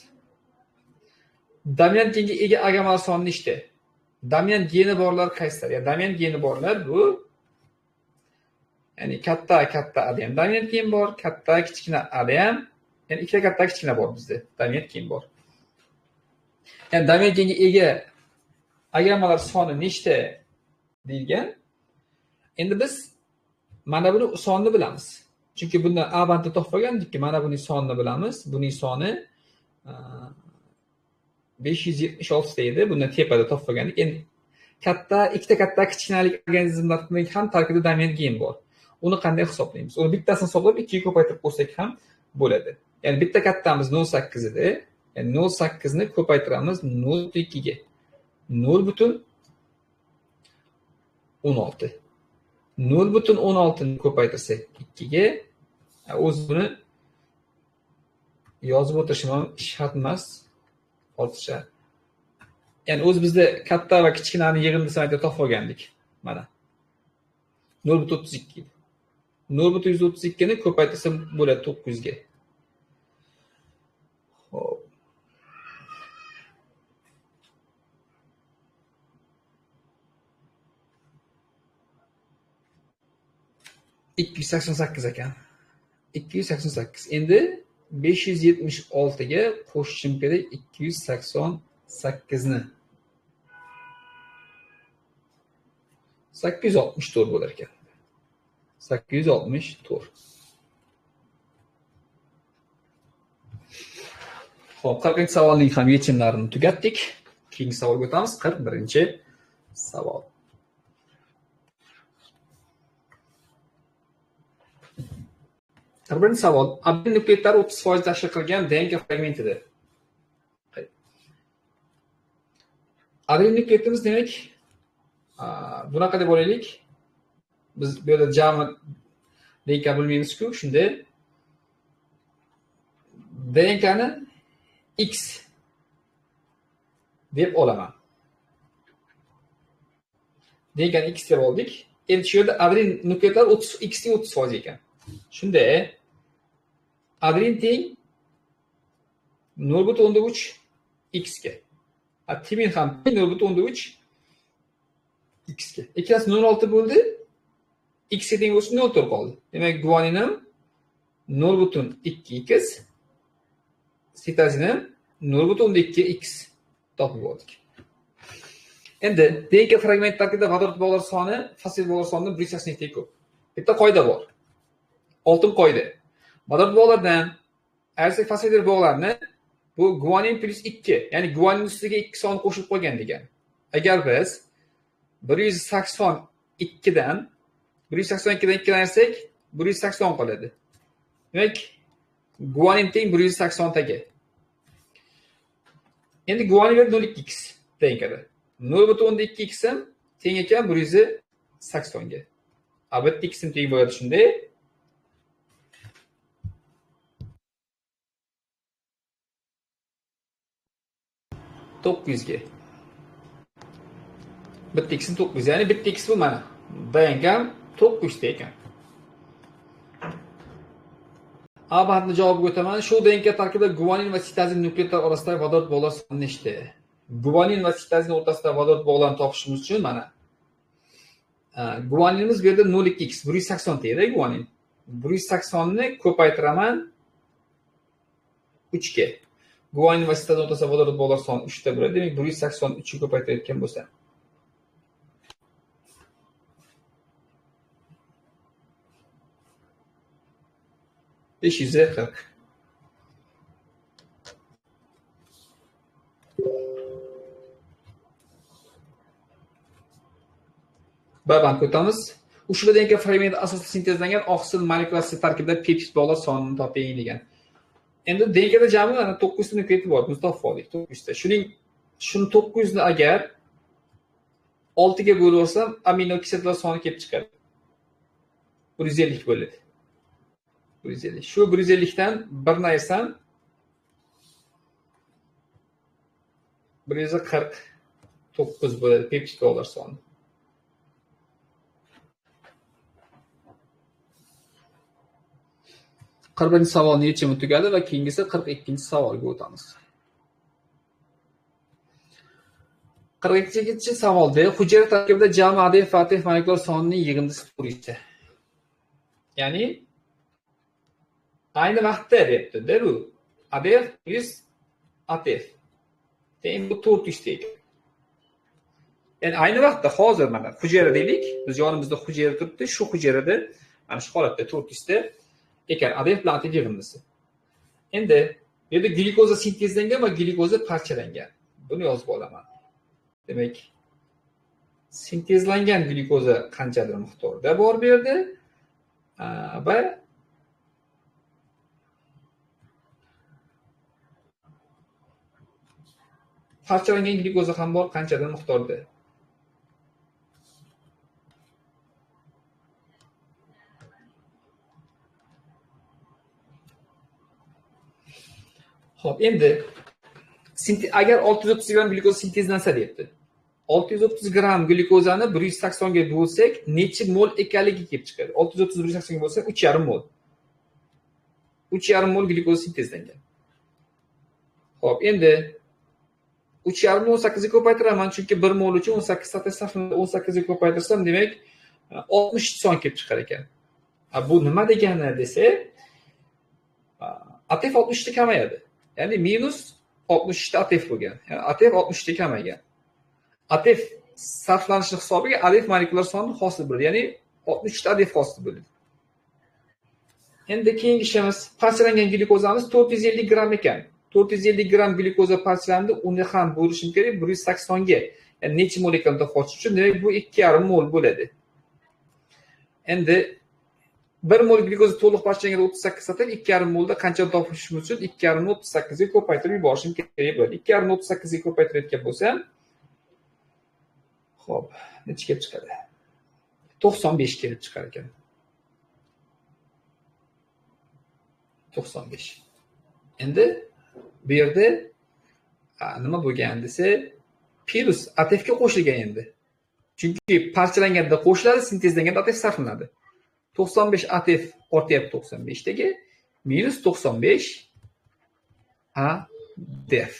Dominant genga ega agamalar soni nechta? Dominant geni borlar qaysilar? Ya dominant geni borlar bu ya'ni katta A ham dominant gen bor, katta kichkina A ham, ya'ni ikkita katta kichkina bor bizda. Dominant gen bor. Ya'ni dominant genga ega agamalar soni nechta deyilgan? Endi biz mana buni sonini bilamiz. Chunki bundan A bandni topib olgandikki, mana buning sonini bilamiz. Buning soni 576 ta edi. Bundan tepada topib olgandik. Endi ikkita katta kichkinalik organizmlarning ham tarkibida dominant gen bor. Uni qanday hisoblaymiz? Uni bittasini hisoblab 2 ga ko'paytirib qo'ysak ham bo'ladi. Ya'ni bitta kattamiz 0.8 edi. Ya'ni 0.8 ni ko'paytiramiz 0.2 ga. 0.16. 0.16 ni ko'paytirsak 2 ga, o'zi buni yozib o'tirishim ham shart emas. Ortiqcha. Ya'ni o'zi bizda katta va kichkinani yig'indisini aytib topib olgandik. Mana. 0.32. 0.132 ni ko'paytirsam bo'ladi 900 ga. Xo'p. 288 ekan. 288. Endi 576 ga qo'shishim kerak 288 ni. 864 bo'lar ekan. 864. Xo'p, 40-savolning ham yechimlarini tugatdik. Keyingi savolga o'tamiz. 41-savol. Birinchi savol. Adenin nukleotlar 30% tashkil qilgan DNK fragmentidir. Adenin nukleotimiz demak bunaqa deb olaylik. Biz bu yerda jami DNK bilmaymiz-ku, shunda DNK ni X deb olaman. DNK ni X deb oldik. Endi shu yerda adenin nukleotlar X ni 30% ekan. Shunda adenin teng 0.3 X ga. Timin ham 0.3 X ga. Ikkilasi 0.6 bo'ldi. X ga teng bo'lsa 0.4 qoldi. Demak, guanin ham 0.2 X, sitazin ham 0.2 X topib oldik. Endi DNK fragment tarkibida vodorod bog'lar soni fosfat bog'lar sonidan 180 ga ko'p. Bitta qoida bor. Oltin qoida. Vodorod bog'lardan ayrsak fosfat bog'larni bu guanin plus 2, ya'ni guanin ustiga 2 son qo'shib qo'ygan degan. Agar biz 182 dan 2 ayirsak 180 qoladi. Demak, guanin teng 180 taga. Endi guanin 0.2x DNKda. 0.2x ham teng ekan 180 ga. Bitta x teng bo'ladi shunday. ga. Bitta x 900, ya'ni bitta x bu mana. DNK 900 ta ekan. Abadni javobiga o'taman. Shu DNK tarkibida guanin va sitazin nukleotlar orasidagi vodorod bog'lar soni nechta? Guanin va sitazin o'rtasidagi vodorod bog'larni topishimiz uchun mana guaninimiz bu yerda 0.2x 180 ta edi guanin. 180 ni ko'paytiraman 3 ga. Guanin va sitazin o'rtasidagi vodorod bog'lar soni 3 ta bo'ladi. Demak, 183 ga ko'paytirayotgan bo'lsam. Beş yüze 40. Babam o'tamiz. Ushbu DNK fragmenti asosida sintezlangan oqsil molekulasi tarkibida peptid bog'lar sonini toping degan. Endi DNKda jami 900 ta nukleotid bor. Biz topib oldik 900 ta. Shuni 900 ni agar 6 ga bo'lib olsam, amino kislotlar soni kelib chiqadi. 150 bo'ladi. 150. Shu 150 dan 1 ni ayirsam 149 bo'ladi peptid bog'lar soni. Birinchi savolning yechimi tugadi va keyingisi 42-savolga o'tamiz. 42-savolda hujayra tarkibida jami ADF va ATF molekular sonining yig'indisi to'g'risida. Ya'ni aynı vaqtda deyapti-da bu. ADF plus ATF. Teng bu 400 ta ekan. Ya'ni ayni vaqtda hozir mana hujayra deylik, biz yonimizda hujayra turibdi, shu hujayrada mana shu holatda 400 ta ekan ADF bilan ATF yig'indisi. Endi bu yerda glyukoza sintezlangan va glyukoza parchalangan. Buni yozib olaman. Demak, sintezlangan glyukoza qanchadir miqdorda bor bu yerda va parchalangan glyukoza ham bor qanchadir miqdorda. Xo'p, endi agar 630 gram glyukoz sintezlansa deyapti. 630 gram glyukozani 180 ga bo'lsak, necha mol ekanligi kelib chiqadi. 630 180 ga bo'lsa 3,5 mol. 3,5 mol glyukoz sintezlangan. Xo'p, endi 3,5 mol 18 ga ko'paytiraman, chunki 1 mol uchun 18 safhani 18 ga ko'paytirsam, demak 60 son kelib chiqar ekan. Bu nima degani desa, ATF 60 ta kamayadi. Ya'ni minus 60 ta ATF bo'lgan. Ya'ni ATF 60 ta kamaygan. ATF sarflanishi hisobiga ATF molekulyar soni hosil bo'ladi. Ya'ni 60 ta ATF hosil bo'ladi. Endi keyingi ishimiz parchalangan glyukozamiz 450 gram ekan. 450 gram glyukoza parchalandi, uni ham bo'lishim kerak 180 ga. Ya'ni necha mol ekanini topish uchun, demak bu 2,5 mol bo'ladi. Endi 1 mol glyukoza to'liq parchalangan 38 satar, 2,5 molda qancha topishim uchun 2,5 ni 38 ga ko'paytirib yuborishim kerak bo'ladi. 2,5 ni 38 ga ko'paytirayotgan bo'lsam, xo'p, necha kelib chiqadi? 95 kelib chiqar ekan. 95. Endi bu yerda nima bo'lgan desa, plus ATF ga qo'shilgan endi. Chunki parchalanganda qo'shiladi, sintezlanganda ATF sarflanadi. 95 ATF ortyapti 95 taga, minus 95 ATF.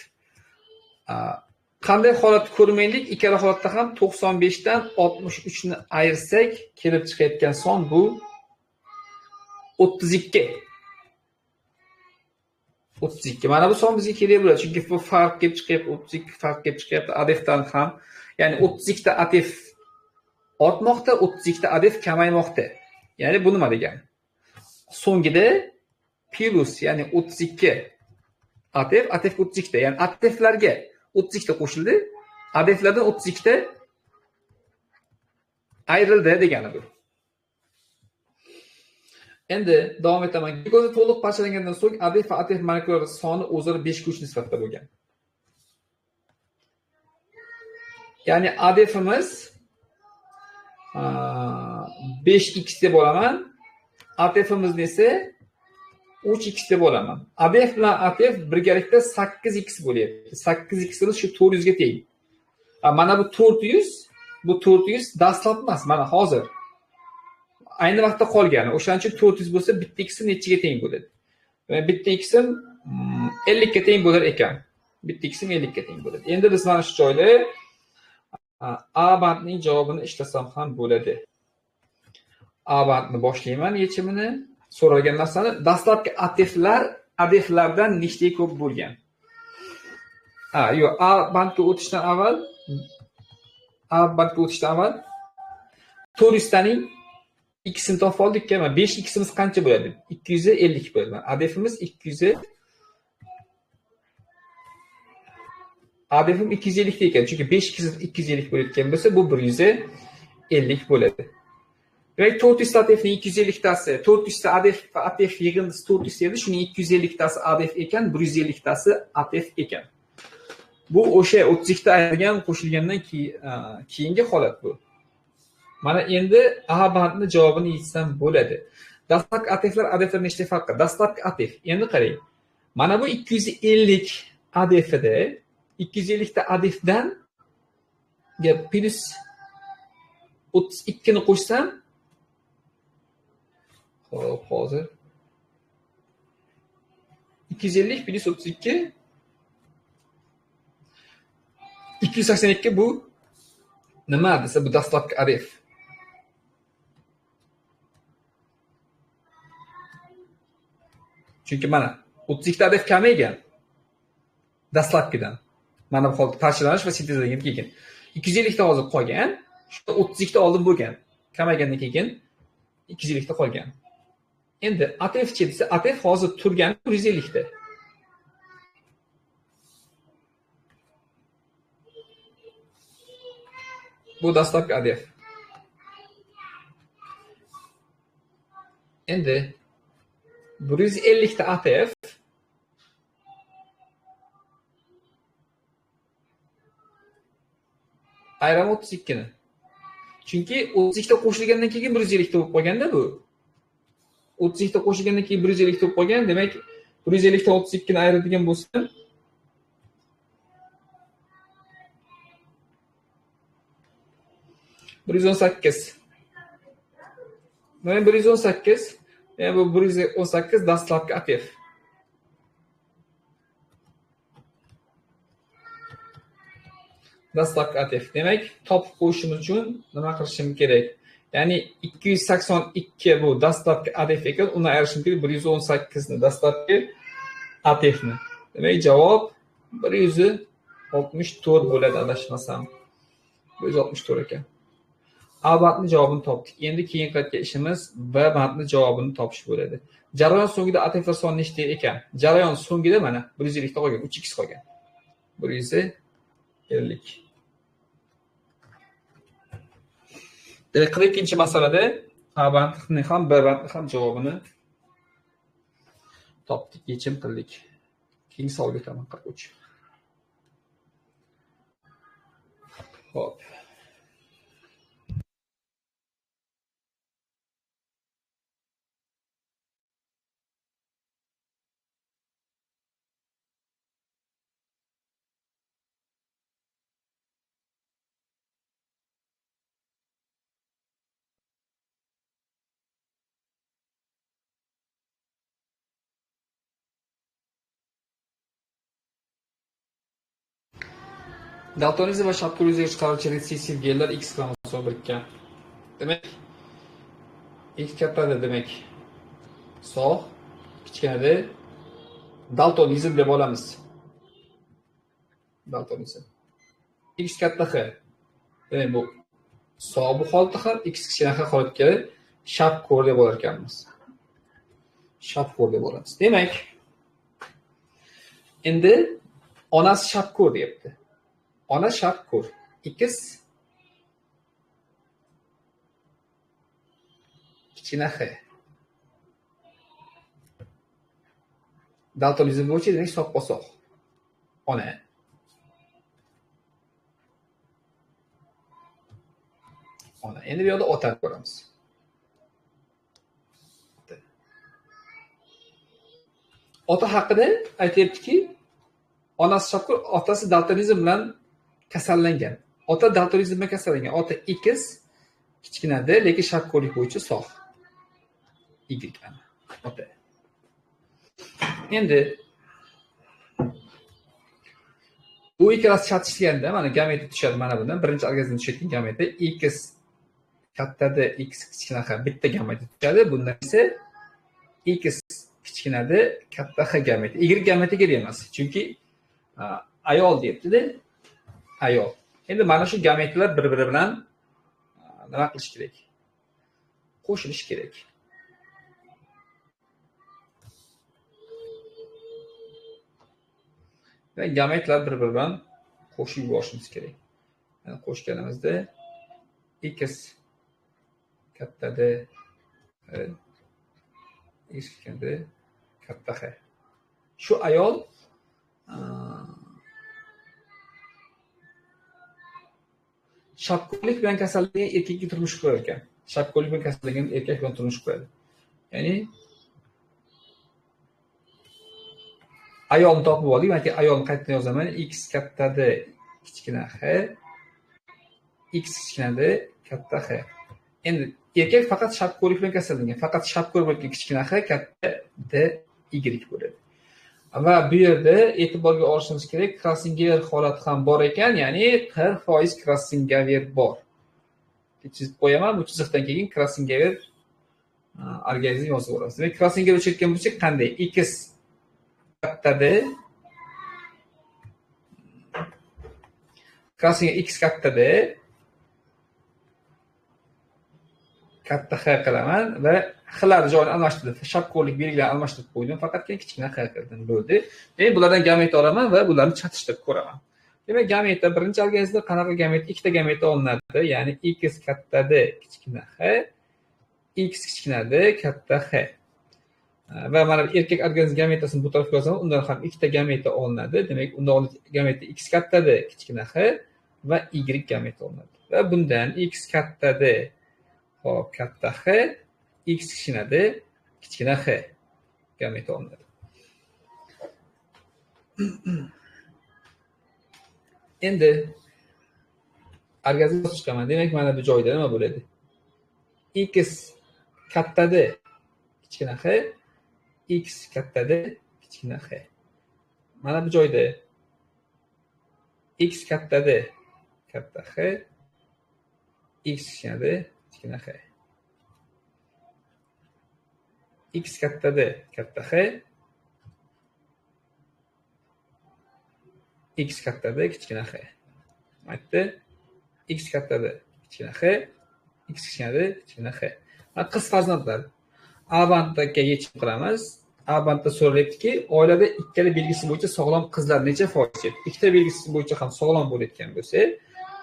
Qanday holat ko'rmaylik, ikkala holatda ham 95 dan 63 ni ayirsak, kelib chiqayotgan son bu 32. 32. Mana bu son bizga kerak bo'ladi, chunki bu farq kelib chiqyapti, 32 farq kelib chiqyapti ATF dan ham. Ya'ni 32 ta ATF ortmoqda, 32 ta ATF kamaymoqda. Ya'ni bu nima degani? So'ngida plus, ya'ni 32 ATF 32 ta, ya'ni ATFlarga 32 ta qo'shildi, ATFlardan 32 ta ayrildi degani bu. Endi davom etaman. Glyukoza to'liq parchalangandan so'ng ATF va ATF molekulyar soni o'zaro 5 ga 3 nisbatda bo'lgan. Ya'ni ATFimiz 5x deb olaman, ATFimizni esa 3x deb olaman. ATF bilan ATF birgalikda 8x bo'lyapti. 8x shu 400 ga teng. Mana bu 400, bu 400 dastlab emas, mana hozir. Ayni vaqtda qolgani. O'shaning uchun 400 bo'lsa, bitta x nechiga teng bo'ladi? Bitta x 50 ga teng bo'lar ekan. Bitta x 50 ga teng bo'ladi. Endi biz mana shu joyda A bandning javobini ishlasam ham bo'ladi. A bandni boshlayman yechimini. So'ralgan narsani dastlabki ATFlardan nechta ko'p bo'lgan? Yo'q, A bandga o'tishdan avval 400 taning ikkisini topib oldik-ku. 5 ximiz qancha bo'ladi? 250 bo'ladi. ATFimiz 200. ATFim 250 ekan, chunki 5 250 bo'layotgan bo'lsa, bu 150 bo'ladi. Demak, 400 ta ATFning 250 tasi, 400 ta ATF yig'indisi 400 edi, shuning 250 tasi ATF ekan, 150 tasi ATF ekan. Bu o'sha 32 ta ayirgan qo'shilgandan keyingi holat bu. Mana endi A bandni javobini yechsam bo'ladi. Dastlabki ATFlar nechta farqi? Dastlabki ATF. Endi qarang. Mana bu 250 ATFda 250 ta ATFdan plus 32 ni qo'shsam, xo'p, hozir 250 plus 32 282 bu nima desa, bu dastlabki ATF. Chunki mana 32 ta ATF kamaygan dastlabkidan. Mana bu holda parchalanish va sintezlangan keyin 250 ta hozir qolgan, shu 32 ta oldin bo'lgan. Kamaygandan keyin 250 ta qolgan. Endi ATF-chi desa, ATF hozir turgan 150 ta. Bu dastlabki ATF. Endi 150 ta ATF ayram 32 ni. Chunki 32 ta qo'shilgandan keyin 150 ta bo'lib qolganda bu. 32 ta qo'shilgandan keyin 150 ta bo'lib qolgan, demak 150 dan 32 ni ayiradigan bo'lsam, bir yuz 18. Mana 118. Yani bu 118 dastlabki ATF. Dastlabki ATF. Demak, topib qo'yishimiz uchun nima qilishim kerak? Ya'ni 282 bu dastlabki ATF ekan, uni ayirishim kerak 118 ni dastlabki ATF ni. Demak, javob 164 bo'ladi adashmasam. 164 ekan. A bandni javobini topdik. Endi keyin qilayotgan ishimiz B bandni javobini topish bo'ladi. Jarayon so'ngida ATFlar soni nechta ekan? Jarayon so'ngida mana 150 ta qolgan, 3x qolgan. 150. Demak, 42-masalada A bandni ham B bandni ham javobini topdik, yechim qildik. Keyin savolga o'taman 43. Hop. Daltonizm va shapturizmga chiqaruvchi retsessiv genlar X xromosom birikkan. Demak, X kattada demak sog', kichkinada daltonizm deb olamiz. Daltonizm. X katta X. Demak, bu sog' bu holatda ham X kichkina X holatga shapko'r deb olar ekanmiz. Shapko'r deb olamiz. Demak, endi onasi shapko'r deyapti. Ona shapko'r. X kichkina X. Daltonizm bo'yicha demak soppa-sog'. Ona. Ona. Endi bu yoqda otani ko'ramiz. Ota haqida aytayaptiki, onasi shapko'r, otasi daltonizm bilan kasallangan. Ota daltonizm bilan kasallangan. Ota X kichkinada, lekin shapko'rlik bo'yicha sog'. Y ana. Ota. Endi bu ikkalasi chatishganda mana gameta tushadi mana bundan. Birinchi organizmda tushayotgan gameta X kattada X kichkina X bitta gameta tushadi. Bundan esa X kichkinada katta X gameta. Y gametaga emas. Chunki ayol deyapti-da. Ayol. Endi mana shu gametlar bir-biri bilan nima qilish kerak? Qo'shilish kerak. Va gametlar bir-biri bilan qo'shib yuborishimiz kerak. Yani qo'shganimizda X kattada X kichkinada katta X. Shu ayol shapko'rlik bilan kasallangan erkakga turmush qurar ekan. Shapko'rlik bilan kasallangan erkak bilan turmush quradi. Ya'ni ayolni topib oldik. Mana ayolni qaytadan yozaman. X kattada kichkina X, X kichkinada katta X. Endi erkak faqat shapko'rlik bilan kasallangan. Faqat shapko'r bo'lgan kichkina X kattada Y bo'ladi. Va bu yerda e'tiborga olishimiz kerak, Krassingever holati ham bor ekan, ya'ni 40% Krassingever bor. Chizib qo'yaman, bu chiziqdan keyin Krassingever organizm yozib olamiz. Demak, Krassingever chekkan bo'lsak qanday? X kattada Krassingever X kattada katta X qilaman va X'lar joyini almashtirdim. Shapko'rlik belgilarini almashtirib qo'ydim. Faqatgina kichkina X qildim. Bo'ldi. Men bulardan gameta olaman va bularni chatishtirib ko'raman. Demak, gameta birinchi organizmda qanaqa gameta? Ikkita gameta olinadi. Ya'ni X kattada kichkina X, X kichkinada katta X. Va mana erkak organizm gametasini bu tarafga yozaman. Undan ham ikkita gameta olinadi. Demak, undan gameta X kattada kichkina X va Y gameta olinadi. Va bundan X kattada hop katta X, X kichkinada kichkina X gameta olinadi. Endi organizm chiqaman. Demak, mana bu joyda nima bo'ladi? X kattada kichkina x, x kattada kichkina x. Mana bu joyda x kattada katta x, x kichkinada kichkina x. X kattada katta x, x kattada kichkina x. Aytdi, x kattada kichkina x, x kichkinada kichkina x. Qiz farzandlar. A bandga yechim qilamiz. A bandda so'ralyaptiki, oilada ikkala belgisi bo'yicha sog'lom qizlar necha foiz? Ikkita belgisi bo'yicha ham sog'lom bo'layotgan bo'lsa,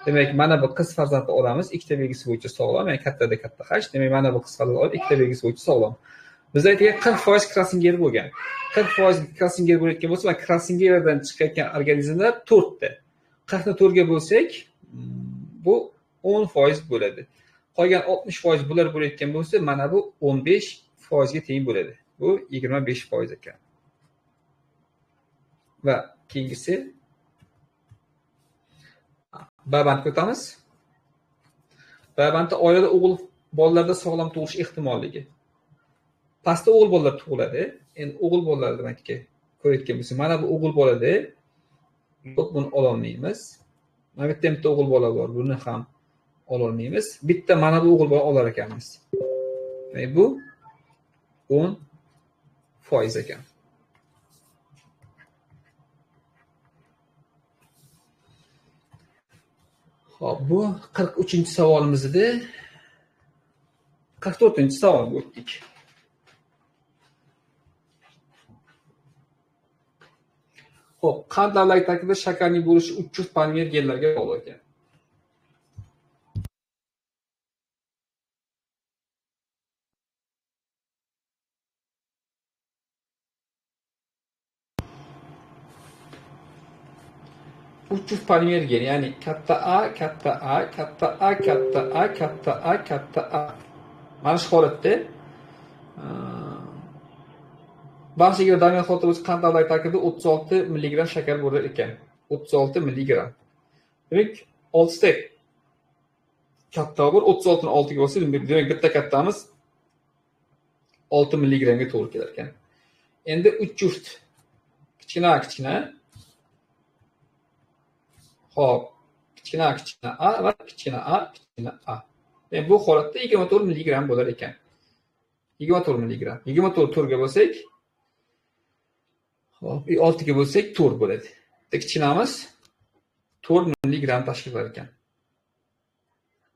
demak, mana bu qiz farzandni olamiz, ikkita belgisi bo'yicha sog'lom, ya'ni kattada katta h. Demak, mana bu qiz farzand olib, ikkita belgisi bo'yicha sog'lom. Biz aytgan 40% Krasnogar bo'lgan. 40% Krasnogar bo'layotgan bo'lsa, mana Krasnogardan chiqayotgan organizmlar 4 ta. 40 ni 4 ga bo'lsak, bu 10% bo'ladi. Qolgan 60% bular bo'layotgan bo'lsa, mana bu 15% ga teng bo'ladi. Bu 25% ekan. Va keyingisi B bandga o'tamiz. B bandda oilada o'g'il bolalarda sog'lom tug'ilish ehtimolligi. Pastda o'g'il bolalar tug'iladi. Endi o'g'il bolalar demakki, ko'rayotgan bo'lsak, mana bu o'g'il bolada yo'q, buni ola olmaymiz. Mana bitta bitta o'g'il bola bor, buni ham ola olmaymiz. Bitta mana bu o'g'il bola olar ekanmiz. Demak, bu 10% ekan. Xo'p, bu 43-savolimizda 44-savolga o'tdik. Xo'p, qand davlati tarkibida shakarning bo'lishi 3 polimer genlarga bog'liq ekan. Uch polimer gen, ya'ni katta A, katta A, katta A, katta A, katta A, katta A. Mana shu holatda barchaga dominant holat bo'lsa qand davlati tarkibida 36 mg shakar bo'lar ekan. 36 mg. Demak, 6 ta katta bor, 36 ni 6 ga bo'lsa, demak bitta kattamiz 6 mg ga to'g'ri kelar ekan. Endi 3 juft kichkina kichkina. Xo'p, kichkina A va kichkina A. Bu holatda 24 mg bo'lar ekan. 24 mg. 24 turga bo'lsak, hop, 6 ga bo'lsak 4 bo'ladi. Kichkinamiz 4 mg tashkil qilar ekan.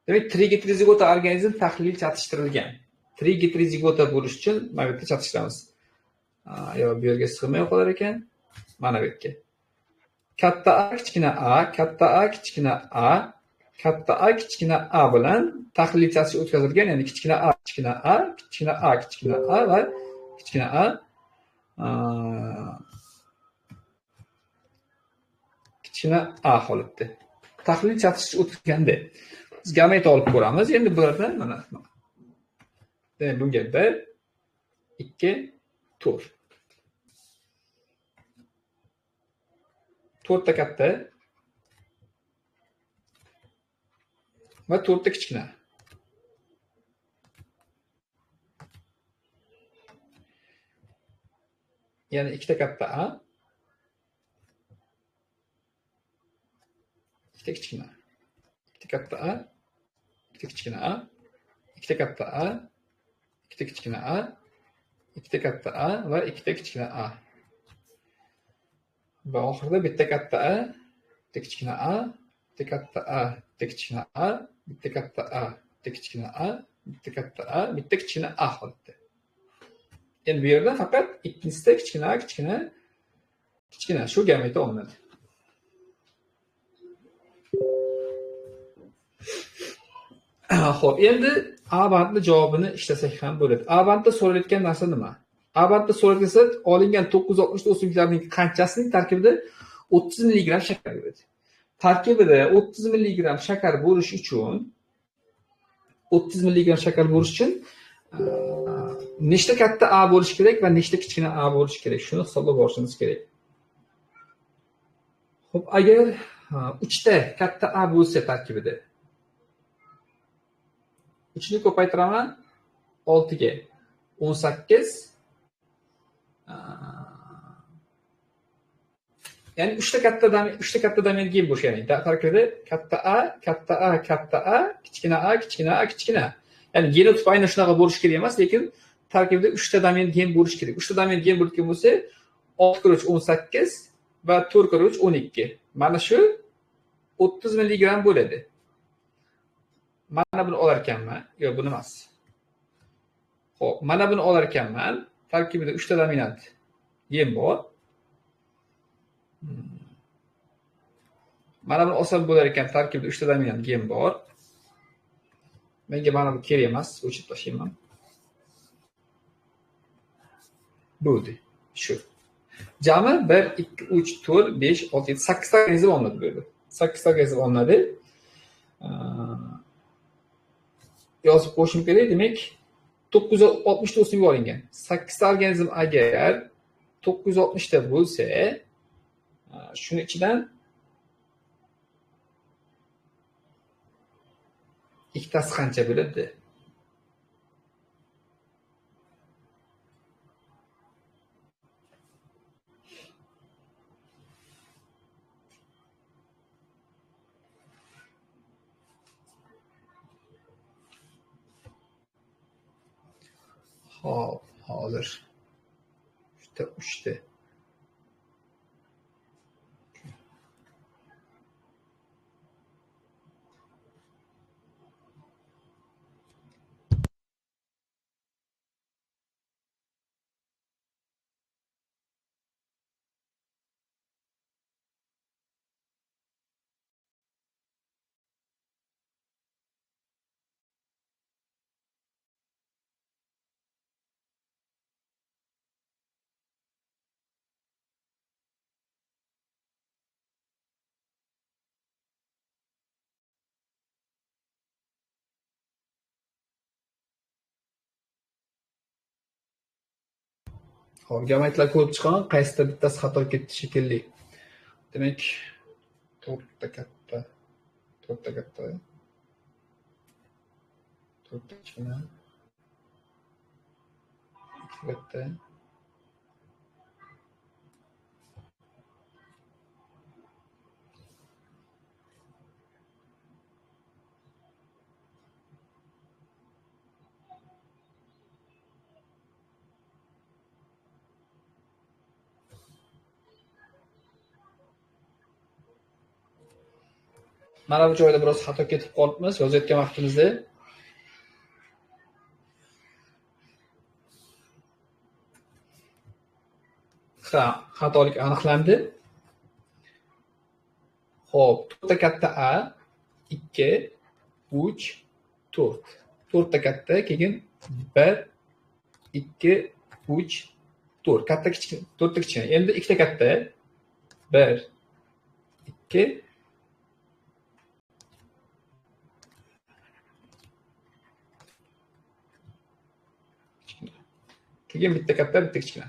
Demak, trigetrozigota organizm tahlil chatishtirilgan. Trigetrozigota bo'lish uchun mana bu yerda chatishtiramiz. Yo, bu yerga sig'may qolar ekan. Mana bu yerga. Katta A, kichkina A, katta A, kichkina A, katta A, kichkina A bilan tahlil chatish o'tkazilgan, ya'ni kichkina A, kichkina A, kichkina A, kichkina A va kichkina A kichkina A holatda. Tahlil chatish o'tkazganda biz gamet olib ko'ramiz. Endi bulardan mana demak, bunga 1, 2, 4. 4 ta katta va 4 ta kichkina. Ya'ni 2 ta katta A, 2 ta kichkina. 2 ta katta A, 2 ta kichkina A, 2 ta katta A, 2 ta kichkina A, 2 ta katta A va 2 ta kichkina A. Va oxirida bitta katta A, bitta kichkina A, bitta katta A, bitta kichkina A, bitta katta A, bitta kichkina A, bitta katta A, bitta kichkina A holatda. Endi bu yerda faqat ikkinchisida kichkina A, kichkina shu gameta olinadi. Xo'p, endi A bandni javobini ishlasak ham bo'ladi. A bandda so'ralayotgan narsa nima? A bandda so'ralsa, olingan 960 o'simliklarning qanchasining tarkibida 30 mg shakar bo'ladi. Tarkibida 30 mg shakar bo'lish uchun nechta katta A bo'lish kerak va nechta kichkina A bo'lish kerak? Shuni hisoblab olishimiz kerak. Xo'p, agar 3 ta katta A bo'lsa tarkibida 3 ni ko'paytiraman 6 ga 18. Ya'ni 3 ta katta domen gen bo'lishi, ya'ni tarkibida katta A, katta A, katta A, kichkina A, kichkina A, kichkina A. Ya'ni genotipi aynan shunaqa bo'lishi kerak emas, lekin tarkibida 3 ta domen gen bo'lishi kerak. 3 ta domen gen bo'lgan bo'lsa 6 kira 3 18 va 4 kira 3 12. Mana shu 30 milligram bo'ladi. Mana buni olar ekanman. Yo'q, buni emas. Xo'p, mana buni olar ekanman. Tarkibida 3 ta dominant gen bor. Mana buni olsam bo'lar ekan, tarkibida 3 ta dominant gen bor. Menga mana bu kerak emas, o'chirib tashlayman. Bo'ldi. Shu. Jami 1 2 3 4 5 6 7 8 ta organizm olinadi bu yerda. 8 ta organizm olinadi. Yozib qo'yishim kerak. Demak, 960 ga olingan. 8 ta organizm agar 960 ta bo'lsa, shuni ichidan ikkitasi qancha bo'ladi? Hop, hozir. 3 ta. Hop, gametlar ko'rib chiqaman, qaysidir bittasi xato ketdi shekilli. Demak, 4 ta katta. 4 ta katta. 4 ta kichkina. 2 katta. Mana bu joyda biroz xato ketib qolibmiz yozayotgan vaqtimizda. Xatolik aniqlandi. Xo'p, 4 ta katta A, 2, 3, 4. 4 ta katta, keyin 1, 2, 3, 4. Katta kichkina, 4 ta kichkina. Endi 2 ta katta. 1, 2, keyin bitta katta, bitta kichkina.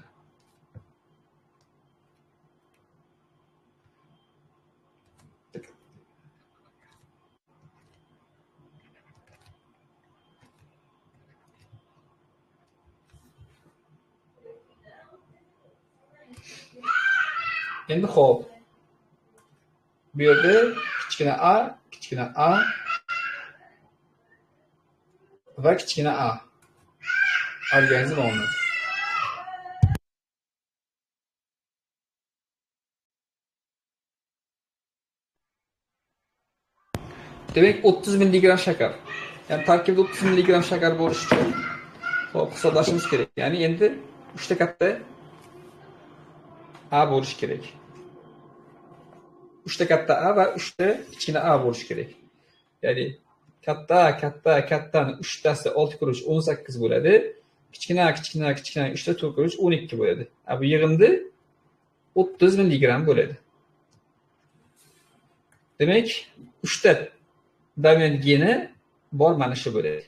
Endi xo'p. Bu yerda kichkina A va kichkina A organizm olinadi. Demak, 30 milligram shakar. Ya'ni tarkibida 30 milligram shakar bo'lishi uchun hop hisoblashimiz kerak. Ya'ni endi 3 ta katta A bo'lishi kerak. 3 ta katta A va 3 ta kichkina A bo'lishi kerak. Ya'ni kattani 3 tasi 6 kira 3 18 bo'ladi. Kichkina 3 ta 4 kira 3 12 bo'ladi. Bu yig'indi 30 milligram bo'ladi. Demak, 3 ta domen geni bor, mana shu bo'ladi.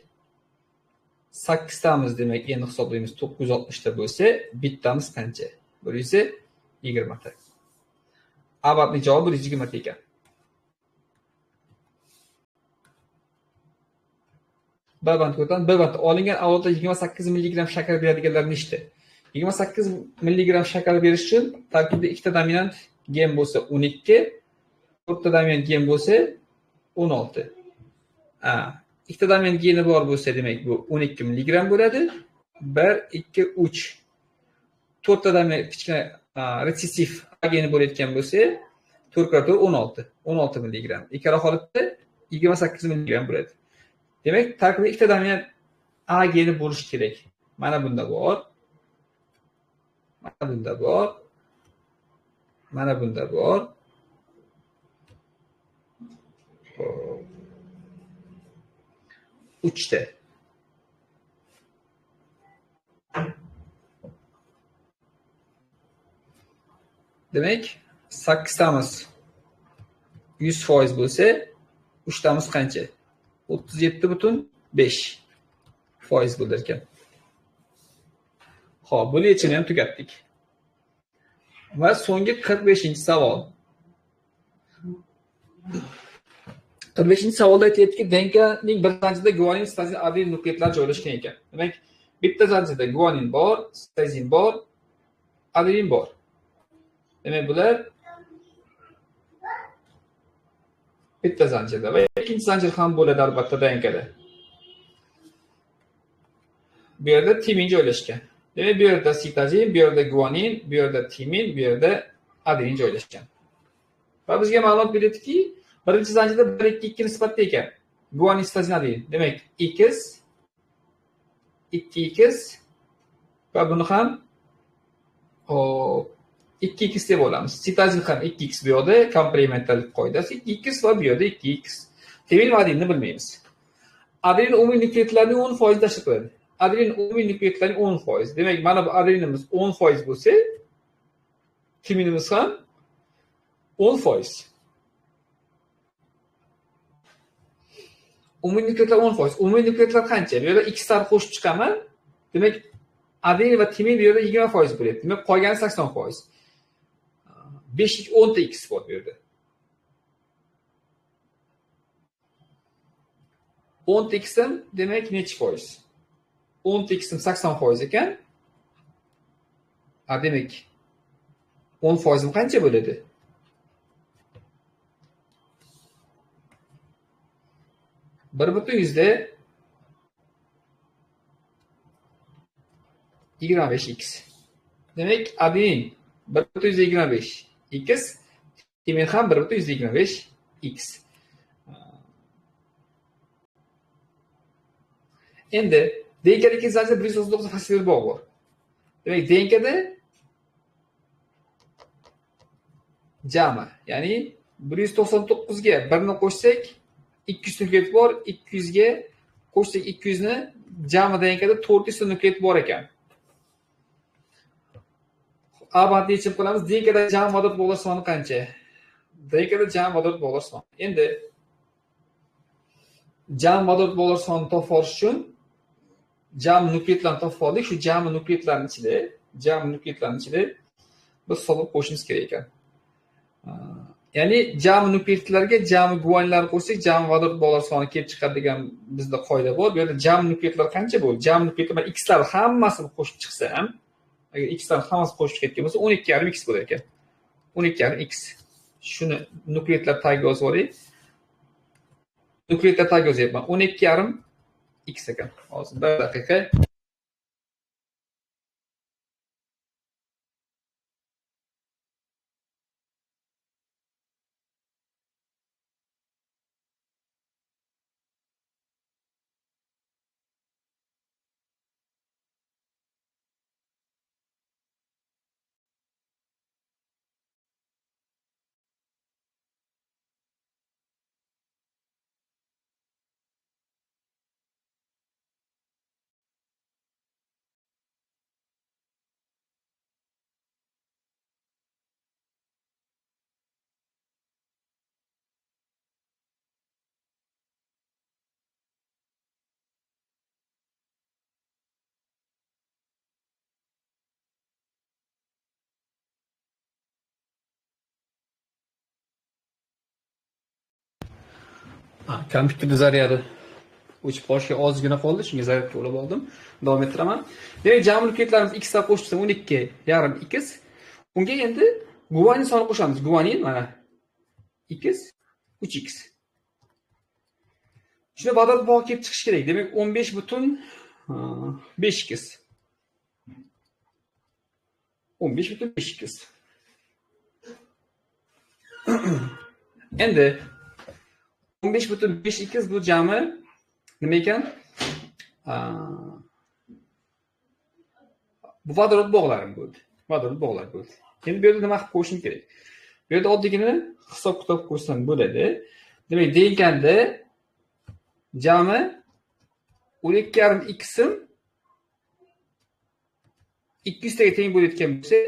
8 tamiz demak, endi hisoblaymiz 960 ta bo'lsa, bittamiz qancha? Bu esa 20 ta. Abadning javobi 120 ta ekan. B banddan B band olingan avlodda 28 milligram shakar beradiganlar nechta? 28 milligram shakar berish uchun tarkibda ikkita dominant gen bo'lsa 12, to'rtta dominant gen bo'lsa 16. Ikkita dominant geni bor bo'lsa, demak bu 12 milligram bo'ladi. 1, 2, 3. To'rtta dominant kichkina retsessiv geni bo'layotgan bo'lsa, 4 × 4 16. 16 milligram. Ikkala holatda 28 milligram bo'ladi. Demak, tarkibda ikkita dominant A geni bo'lishi kerak. Mana bunda bor. Mana bunda bor. Mana bunda bor. Uchta. Demak, 8 tamiz 100% bo'lsa, 3 tamiz qancha? 37,5% bo'lar ekan. Xo'p, bu yechimni ham tugatdik. Va so'nggi 45-savol. 45-savolda aytyaptiki, DNKning bir zanjirda guanin, sitazin, adenin nukleotitlari joylashgan ekan. Demak, bitta zanjirda guanin bor, sitazin bor, adenin bor. Demak, bular bitta zanjirda va ikkinchi zanjir ham bo'ladi albatta DNKda. Bu yerda timin joylashgan. Demak, bu yerda sitazin, bu yerda guanin, bu yerda timin, bu yerda adenin joylashgan. Va bizga ma'lumot beryaptiki, birinchi zanjirda 1-2-2 nisbatda ekan. Guanin, sitazin, adenin. Demak, X 2x va buni ham 2x deb olamiz. Sitazin ham 2x bu yerda komplementarlik qoidasi 2x va bu yerda 2x. Timin va adeninni bilmaymiz. Adenin umumiy nukleotitlarining 10% tashkil qiladi. Adenin umumiy nukleotitlarining 10%. Demak, mana bu adeninimiz 10% bo'lsa, timinimiz ham 10%. Umumiy nukleotitlar 10%. Umumiy nukleotitlar qancha? Bu yerda x tar qo'shib chiqaman. Demak, adenin va timin bu yerda 20% bo'lyapti. Demak, qolgani 80%. 5 10 ta x bor bu yerda. 10 ta x'im demak necha foiz? 10 ta x'im 80% ekan. Demak 10% qancha bo'ladi? Bir butun yüzde 25x. Demek adenin 1/125 x, timin ham 1/125 x. Endi DNK'dagi zanjir 139 fosfat bog' bor. Demak, DNK'da jami, ya'ni 199 ga 1 ni qo'shsak 200 nukleot bor, 200 ga qo'shsak 200 ni jami DNK'da 400 ta nukleot bor ekan. A bandni yechim qilamiz. DNK'da jami vodorod bog'lar soni qancha? DNK'da jami vodorod bog'lar soni. Endi jami vodorod bog'lar sonini topib olish uchun jami nukleotlarni topib oldik. Shu jami nukleotlarning ichida biz hisoblab qo'yishimiz kerak ekan. Ya'ni jami nukleotlarga jami guaninlarni qo'shsak, jami vodorod bog'lar soni kelib chiqadi degan bizda qoida bor. Bu yerda jami nukleotlar qancha bo'ldi? Jami nukleotlar x lar hammasini qo'shib chiqsa ham, agar x lar hammasini qo'shib ketgan bo'lsa, 12,5x bo'lar ekan. 12,5x. Shuni nukleotlar tagiga yozib olaylik. Nukleotlar tagiga yozyapman. 12,5x ekan. Hozir 1 daqiqa. Kompyuterda zaryadi o'chib qolishga ozgina qoldi, shunga zaryadga ulab oldim. Davom ettiraman. Demak, jami nukleotlarimiz x dan qo'shilsa 12,5x. Unga endi guanin sonini qo'shamiz. Guanin mana x 3x. Shuni vodorod bog'i kelib chiqish kerak. Demak, 15,5x. 15,5x. Endi 15,5x bu jami nima ekan? Bu vodorod bog'lari bo'ldi. Vodorod bog'lari bo'ldi. Endi bu yerda nima qilib qo'yishim kerak? Bu yerda oddiygina hisob-kitob qo'ysam bo'ladi. Demak, deganda jami 12,5x 200 taga teng bo'layotgan bo'lsa,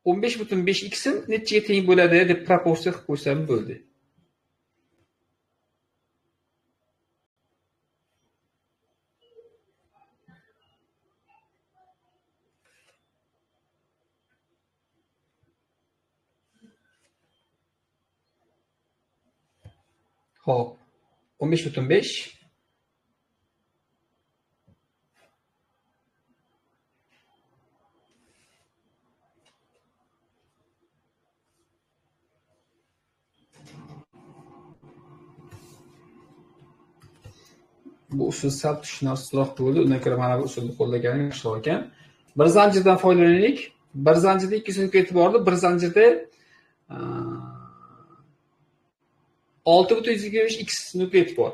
15,5x nechaga teng bo'ladi deb proporsiya qilib qo'ysam bo'ldi. Hop, 15,5 bu usul sal tushunarsiroq bo'ldi. Undan ko'ra mana bu usulni qo'llaganim yaxshiroq ekan. Bir zanjirdan foydalanaylik. Bir zanjirda 2 nukleot bordi, bir zanjirda 6,25x nukleot bor.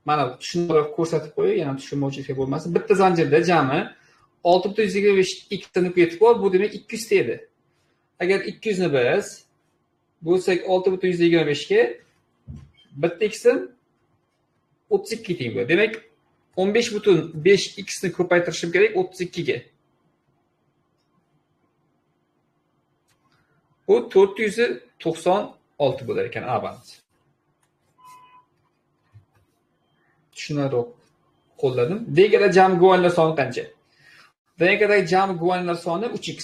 Mana tushunarli ko'rsatib qo'yay, yana tushunmovchilik bo'lmasin. Bitta zanjirda jami 6,25x nukleot bor, bu demak 200 ta edi. Agar 200 ni biz bo'lsak 6,25 ga bitta x 32 teng bo'ladi. Demak, 15,5x ni ko'paytirishim kerak 32 ga. Bu 496 bo'lar ekan A band. Tushunarli qo'lladim. Degada jami guaninlar soni qancha? Degadagi jami guaninlar soni 3x.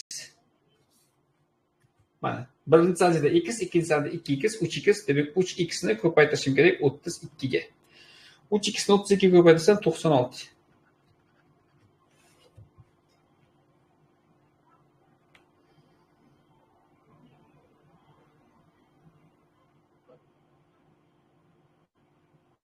Mana, birinchi zanjirda x, ikkinchi zanjirda 2x, 3x, demak 3x ni ko'paytirishim kerak 32 ga. 3x ni 32 ga ko'paytirsam 96.